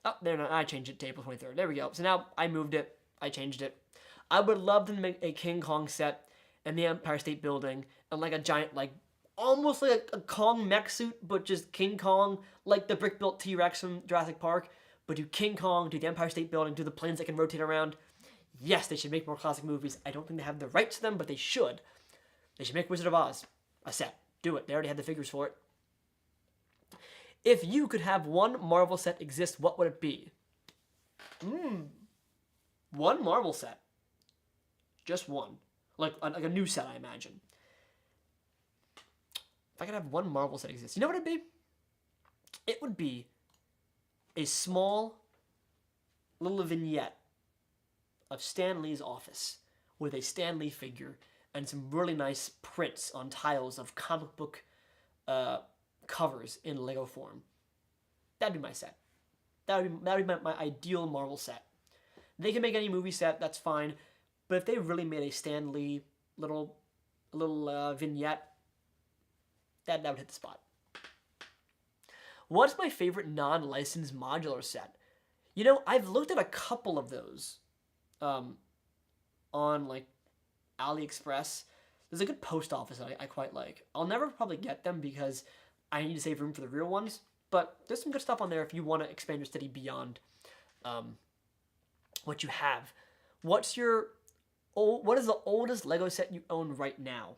Oh, there, no, I changed it to April 23rd. There we go. So now I moved it. I changed it. I would love them to make a King Kong set in the Empire State Building and like a giant, like, almost like a Kong mech suit, but just King Kong, like the brick-built T-Rex from Jurassic Park, but do King Kong, do the Empire State Building, do the planes that can rotate around. Yes, they should make more classic movies. I don't think they have the rights to them, but they should. They should make Wizard of Oz a set. Do it. They already had the figures for it. If you could have one Marvel set exist, what would it be? One Marvel set. Just one. Like a new set, I imagine. If I could have one Marvel set exist, you know what it'd be? It would be a small little vignette of Stan Lee's office with a Stan Lee figure and some really nice prints on tiles of comic book covers in Lego form. That'd be my set. That would be my ideal Marvel set. They can make any movie set, that's fine. But if they really made a Stan Lee little vignette, that would hit the spot. What's my favorite non-licensed modular set? You know, I've looked at a couple of those on like AliExpress. There's a good post office that I quite like. I'll never probably get them because I need to save room for the real ones. But there's some good stuff on there if you want to expand your study beyond what you have. What is the oldest Lego set you own right now?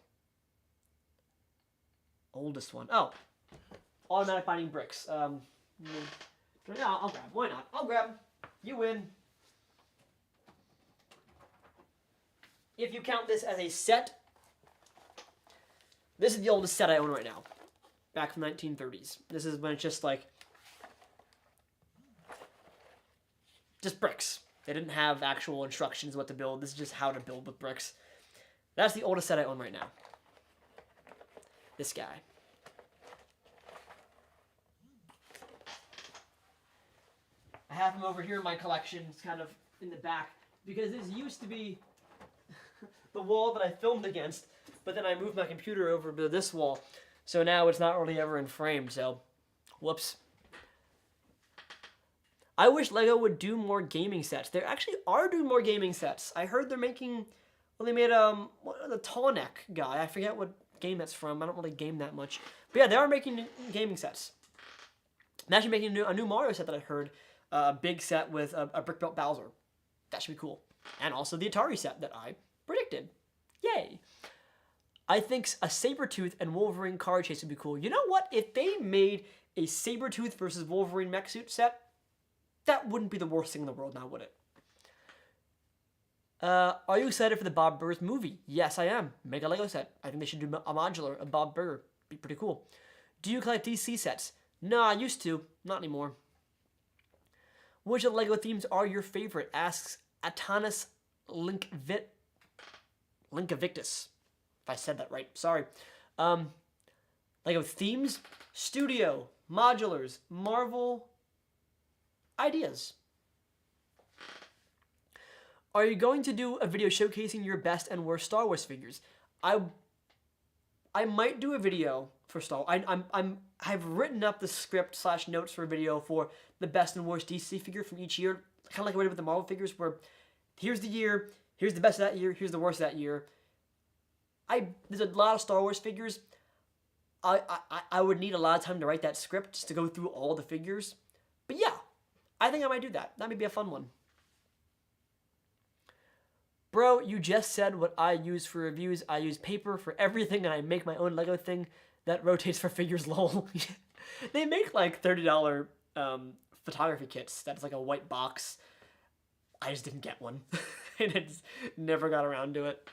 Oldest one. Oh, automatic binding bricks. Yeah, I'll grab. Why not? I'll grab. You win. If you count this as a set, this is the oldest set I own right now. Back from 1930s. This is when it's just like, just bricks. They didn't have actual instructions what to build. This is just how to build with bricks. That's the oldest set I own right now. This guy. I have him over here in my collection. It's kind of in the back because this used to be the wall that I filmed against, but then I moved my computer over to this wall. So now it's not really ever in frame, so whoops. I wish Lego would do more gaming sets. They actually are doing more gaming sets. I heard they're making, well, they made the Tall Neck guy. I forget what game that's from. I don't really game that much. But yeah, they are making gaming sets. They're actually making a new Mario set that I heard. A big set with a brick-built Bowser. That should be cool. And also the Atari set that I predicted. Yay. I think a Sabretooth and Wolverine car chase would be cool. You know what? If they made a Sabretooth versus Wolverine mech suit set, that wouldn't be the worst thing in the world now, would it? Are you excited for the Bob Burgers movie? Yes, I am. Make a Lego set. I think they should do a modular, a Bob Burger. Be pretty cool. Do you collect DC sets? No, I used to. Not anymore. Which of the Lego themes are your favorite? Asks Atanas Linkavictus. If I said that right, sorry. Lego themes, studio, modulars, Marvel, ideas. Are you going to do a video showcasing your best and worst Star Wars figures? I might do a video for Star Wars. I've written up the script / notes for a video for the best and worst DC figure from each year. Kind of like I did with the Marvel figures, where here's the year, here's the best of that year, here's the worst of that year. There's a lot of Star Wars figures. I would need a lot of time to write that script just to go through all the figures. But yeah, I think I might do that. That may be a fun one. Bro, you just said what I use for reviews. I use paper for everything, and I make my own Lego thing that rotates for figures, lol. They make like $30 photography kits. That's like a white box. I just didn't get one. And I just never got around to it.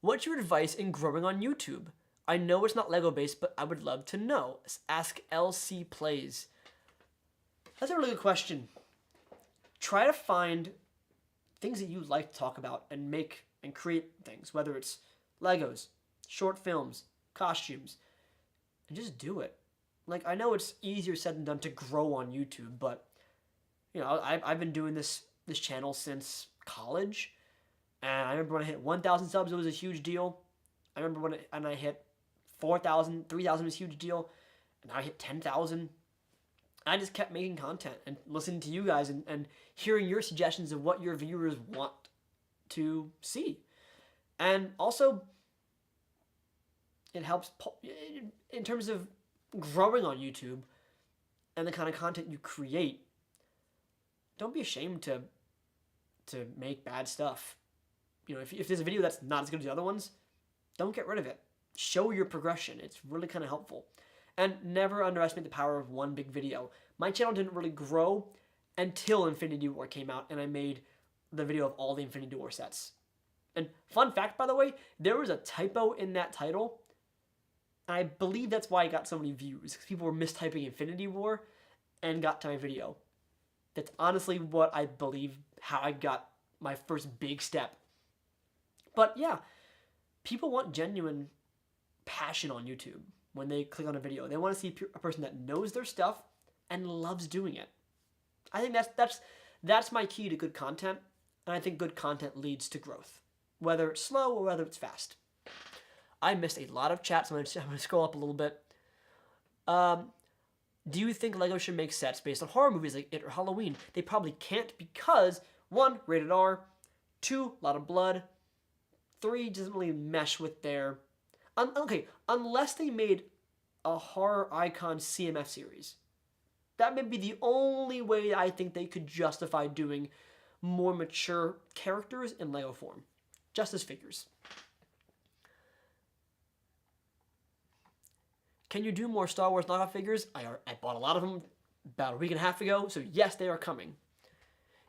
What's your advice in growing on YouTube? I know it's not Lego based, but I would love to know. Ask LC Plays. That's a really good question. Try to find things that you like to talk about and make and create things, whether it's Legos, short films, costumes, and just do it. Like, I know it's easier said than done to grow on YouTube, but I've been doing this channel since college, and I remember when I hit 1,000 subs, it was a huge deal. I remember when I hit 4,000, 3,000 was a huge deal, and now I hit 10,000. I just kept making content and listening to you guys and hearing your suggestions of what your viewers want to see. And also, it helps in terms of growing on YouTube and the kind of content you create. Don't be ashamed to make bad stuff. If there's a video that's not as good as the other ones, don't get rid of it. Show your progression. It's really kind of helpful. And never underestimate the power of one big video. My channel didn't really grow until Infinity War came out, and I made the video of all the Infinity War sets. And fun fact, by the way, there was a typo in that title. I believe that's why I got so many views, because people were mistyping Infinity War and got to my video. That's honestly what I believe, how I got my first big step. But yeah, people want genuine passion on YouTube when they click on a video. They want to see a person that knows their stuff and loves doing it. I think that's my key to good content, and I think good content leads to growth, whether it's slow or whether it's fast. I missed a lot of chats, so I'm going to scroll up a little bit. Do you think LEGO should make sets based on horror movies like It or Halloween? They probably can't because, 1, rated R, 2, a lot of blood, 3, doesn't really mesh with their... Okay, unless they made a horror icon CMF series. That may be the only way I think they could justify doing more mature characters in LEGO form. Just as figures. Can you do more Star Wars knockoff figures? I bought a lot of them about a week and a half ago, so yes, they are coming.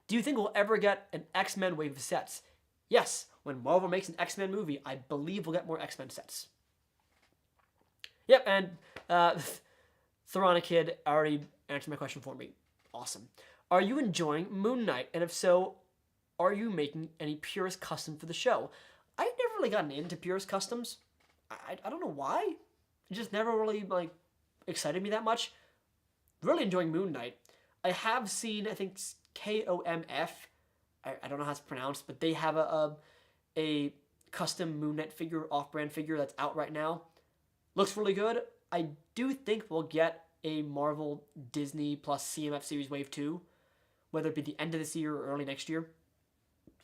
Do you think we'll ever get an X-Men wave of sets? Yes, when Marvel makes an X-Men movie, I believe we'll get more X-Men sets. Yep, and Tharana Kid already answered my question for me. Awesome. Are you enjoying Moon Knight? And if so, are you making any Purist custom for the show? I've never really gotten into Purist customs. I don't know why. It just never really excited me that much. Really enjoying Moon Knight. I have seen, I think, KOMF. I don't know how it's pronounced, but they have a custom Moon Knight figure, off-brand figure that's out right now. Looks really good. I do think we'll get a Marvel Disney plus CMF series Wave 2, whether it be the end of this year or early next year.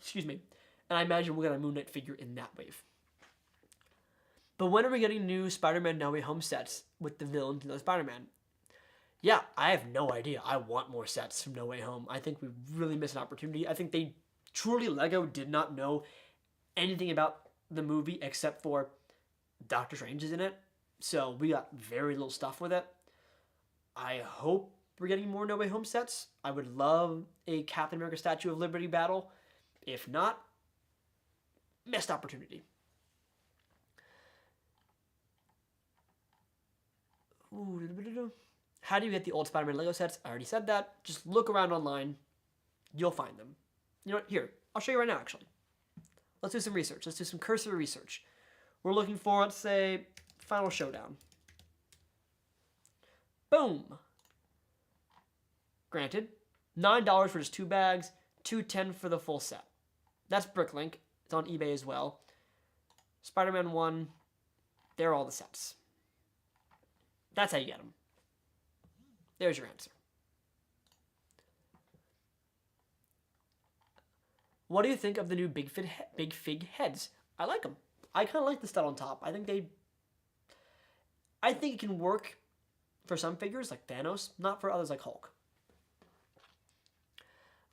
Excuse me. And I imagine we'll get a Moon Knight figure in that wave. But when are we getting new Spider-Man No Way Home sets with the villains in the Spider-Man? Yeah, I have no idea. I want more sets from No Way Home. I think we really missed an opportunity. I think LEGO did not know anything about the movie except for Doctor Strange is in it. So we got very little stuff with it. I hope we're getting more No Way Home sets. I would love a Captain America Statue of Liberty battle. If not, missed opportunity. How do you get the old Spider-Man LEGO sets? I already said that. Just look around online. You'll find them. You know what? Here, I'll show you right now, actually. Let's do some research. Let's do some cursory research. We're looking for, let's say, Final Showdown. Boom. Granted, $9 for just 2 bags, $2.10 for the full set. That's Bricklink. It's on eBay as well. Spider-Man 1, they're all the sets. That's how you get them. There's your answer. What do you think of the new Big Fig heads? I like them. I kind of like the stud on top. I think it can work for some figures like Thanos, not for others like Hulk.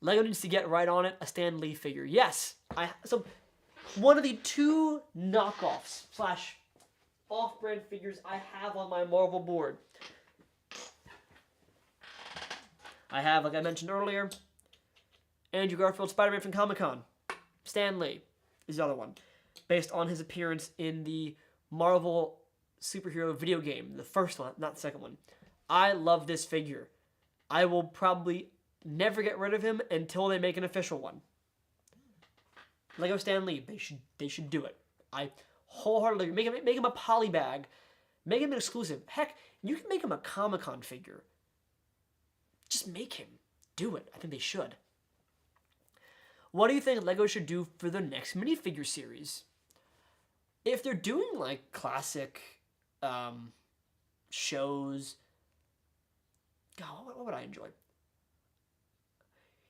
LEGO needs to get right on it. A Stan Lee figure. Yes. So one of the 2 knockoffs / off-brand figures I have on my Marvel board. I have, like I mentioned earlier, Andrew Garfield Spider-Man from Comic-Con. Stan Lee is the other one, based on his appearance in the Marvel superhero video game, the first one, not the second one. I love this figure. I will probably never get rid of him until they make an official one. Lego Stan Lee, they should do it. I wholeheartedly make him a poly bag, make him an exclusive. Heck, you can make him a Comic-Con figure. Just make him. do it. I think they should. What do you think LEGO should do for their next minifigure series? If they're doing like classic shows, God, what would I enjoy?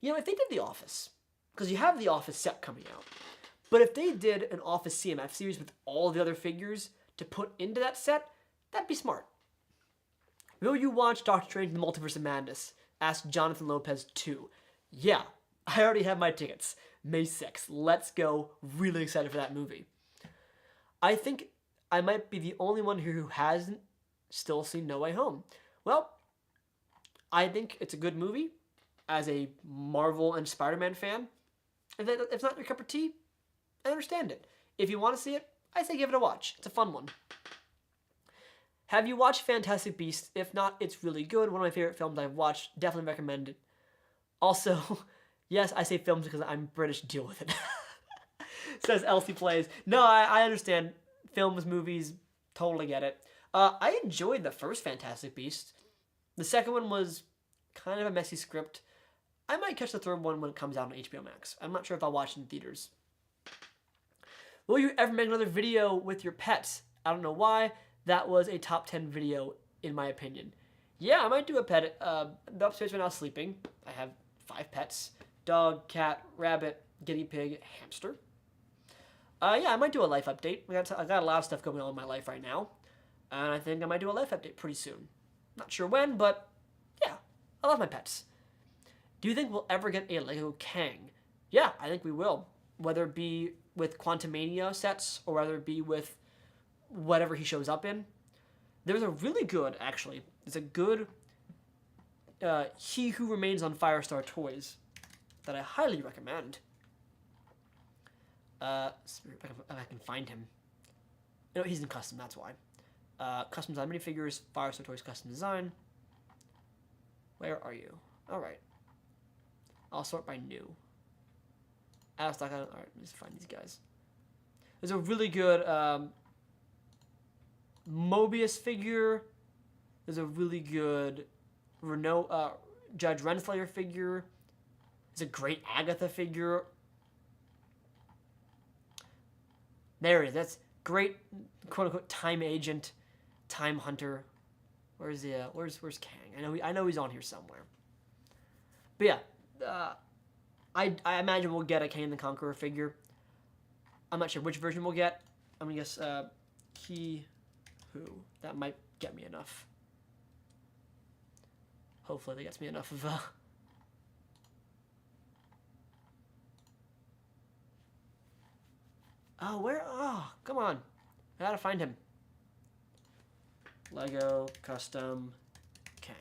You know, if they did The Office, because you have The Office set coming out, but if they did an Office CMF series with all the other figures to put into that set, that'd be smart. Will you watch Doctor Strange in the Multiverse of Madness? Asked Jonathan Lopez 2. Yeah, I already have my tickets. May 6th. Let's go. Really excited for that movie. I think I might be the only one here who hasn't still seen No Way Home. Well, I think it's a good movie as a Marvel and Spider-Man fan. If it's not your cup of tea, I understand it. If you want to see it, I say give it a watch. It's a fun one. Have you watched Fantastic Beasts? If not, it's really good. One of my favorite films I've watched. Definitely recommend it. Also, yes, I say films because I'm British. Deal with it. Says Elsie Plays. No, I understand. Films, movies, totally get it. I enjoyed the first Fantastic Beasts. The second one was kind of a messy script. I might catch the third one when it comes out on HBO Max. I'm not sure if I'll watch it in theaters. Will you ever make another video with your pets? I don't know why. That was a top 10 video, in my opinion. Yeah, I might do a pet. The upstairs right now sleeping. I have 5 pets. Dog, cat, rabbit, guinea pig, hamster. Yeah, I might do a life update. I got a lot of stuff going on in my life right now. And I think I might do a life update pretty soon. Not sure when, but yeah, I love my pets. Do you think we'll ever get a Lego Kang? Yeah, I think we will. Whether it be with Quantumania sets or whether it be with whatever he shows up in. There's a really good, actually, there's a good He Who Remains on Firestar Toys that I highly recommend. If I can find him. No, he's in custom, that's why. Custom design minifigures, Firestar Toys custom design. Where are you? Alright. I'll sort by new. Alright, let's find these guys. There's a really good Mobius figure. There's a really good Judge Renslayer figure. There's a great Agatha figure. There it is. That's great, quote unquote, time agent, time hunter. Where's Kang? I know he's on here somewhere. But yeah, I imagine we'll get a Kang the Conqueror figure. I'm not sure which version we'll get. I'm gonna guess He Who. That might get me enough. Hopefully that gets me enough of Oh, where? Oh, come on. I gotta find him. Lego Custom Kang.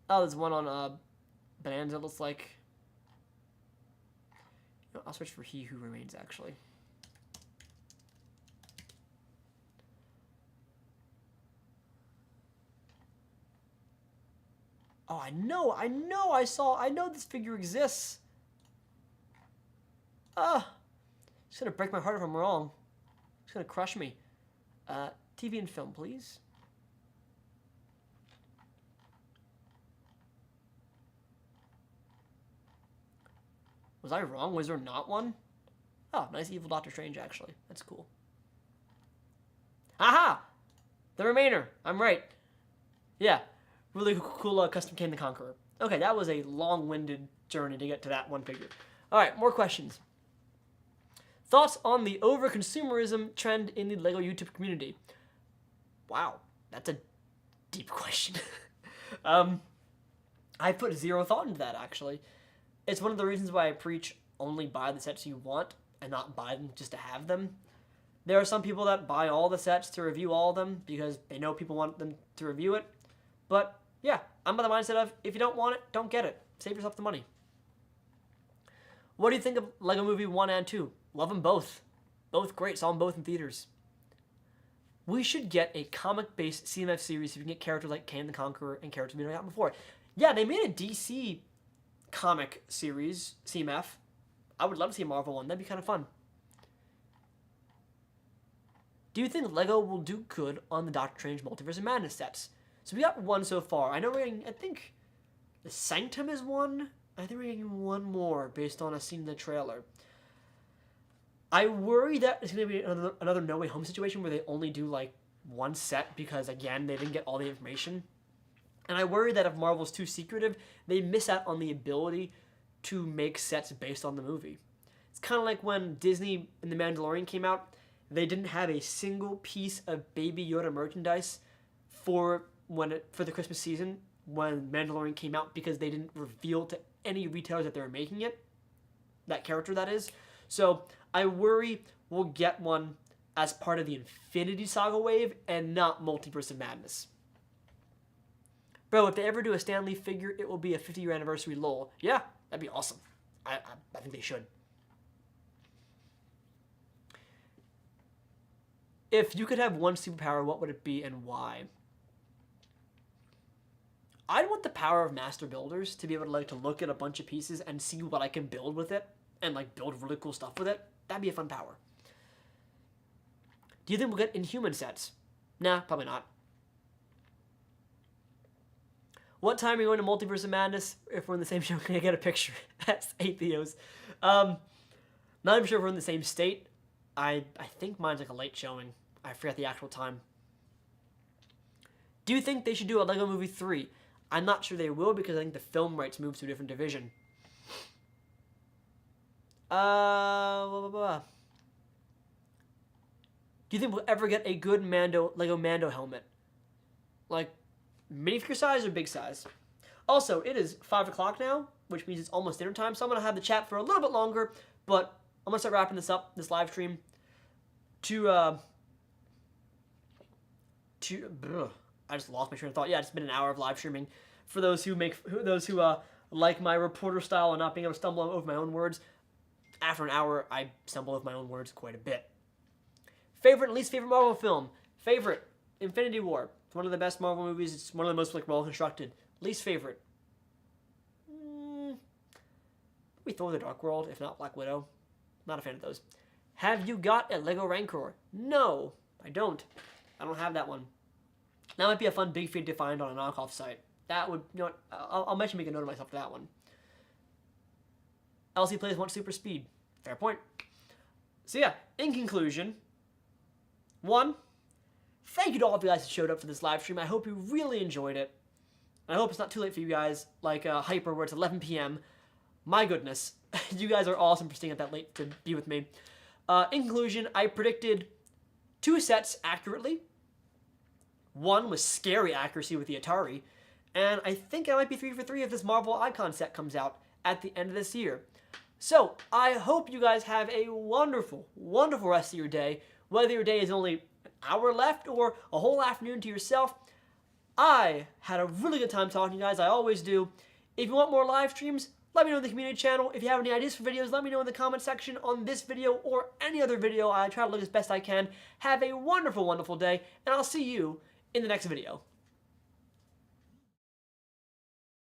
Oh, there's one on Bonanza, it looks like. You know, I'll search for He Who Remains, actually. Oh, I know this figure exists. It's gonna break my heart if I'm wrong. It's gonna crush me. TV and film, please. Was I wrong? Was there not one? Oh, nice evil Doctor Strange, actually. That's cool. Aha! The Remainer. I'm right. Yeah. Really cool custom Kang the Conqueror. Okay, that was a long-winded journey to get to that one figure. Alright, more questions. Thoughts on the over-consumerism trend in the LEGO YouTube community? Wow, that's a deep question. I put zero thought into that, actually. It's one of the reasons why I preach only buy the sets you want and not buy them just to have them. There are some people that buy all the sets to review all of them because they know people want them to review it. But yeah, I'm by the mindset of if you don't want it, don't get it. Save yourself the money. What do you think of LEGO Movie 1 and 2? Love them both. Both great. Saw them both in theaters. We should get a comic-based CMF series so we can get characters like Kang the Conqueror and characters we never got before. Yeah, they made a DC comic series, CMF. I would love to see a Marvel one. That'd be kind of fun. Do you think LEGO will do good on the Doctor Strange Multiverse of Madness sets? So we got one so far. I know we're getting, I think the Sanctum is one. I think we're getting one more based on a scene in the trailer. I worry that it's going to be another No Way Home situation where they only do like one set because, again, they didn't get all the information. And I worry that if Marvel's too secretive, they miss out on the ability to make sets based on the movie. It's kind of like when Disney and The Mandalorian came out. They didn't have a single piece of Baby Yoda merchandise for the Christmas season when Mandalorian came out because they didn't reveal to any retailers that they were making it. That character, that is. So I worry we'll get one as part of the Infinity Saga wave and not Multiverse of Madness. Bro, if they ever do a Stan Lee figure, it will be a 50-year anniversary lol. Yeah, that'd be awesome. I think they should. If you could have one superpower, what would it be and why? I'd want the power of master builders to be able to look at a bunch of pieces and see what I can build with it and build really cool stuff with it. That'd be a fun power. Do you think we'll get Inhuman sets? Nah, probably not. What time are you going to Multiverse of Madness? If we're in the same show, can I get a picture? That's 8 Theos. Not even sure if we're in the same state. I think mine's a late showing. I forget the actual time. Do you think they should do a LEGO Movie 3? I'm not sure they will because I think the film rights move to a different division. Do you think we'll ever get a good LEGO Mando helmet? Like, minifigure size or big size? Also, it is 5 o'clock now, which means it's almost dinner time, so I'm going to have the chat for a little bit longer, but I'm going to start wrapping this up, this live stream, I just lost my train of thought. Yeah, it's been an hour of live streaming. For those who like my reporter style and not being able to stumble over my own words, after an hour, I stumble over my own words quite a bit. Favorite and least favorite Marvel film? Favorite, Infinity War. It's one of the best Marvel movies. It's one of the most well constructed. Least favorite? We Thor: The Dark World, if not Black Widow. Not a fan of those. Have you got a Lego Rancor? No, I don't. I don't have that one. That might be a fun big feed to find on a knockoff site. That would, you know what, I'll mention make a note of myself for that one. LC Plays want super speed. Fair point. So yeah, in conclusion, 1, thank you to all of you guys who showed up for this live stream. I hope you really enjoyed it. I hope it's not too late for you guys, like Hyper, where it's 11 p.m. My goodness, you guys are awesome for staying up that late to be with me. In conclusion, I predicted 2 sets accurately. 1 with scary accuracy with the Atari, and I think I might be 3 for 3 if this Marvel Icon set comes out at the end of this year. So, I hope you guys have a wonderful, wonderful rest of your day, whether your day is only an hour left or a whole afternoon to yourself. I had a really good time talking to you guys, I always do. If you want more live streams, let me know in the community channel. If you have any ideas for videos, let me know in the comment section on this video or any other video. I try to look as best I can. Have a wonderful, wonderful day, and I'll see you in the next video.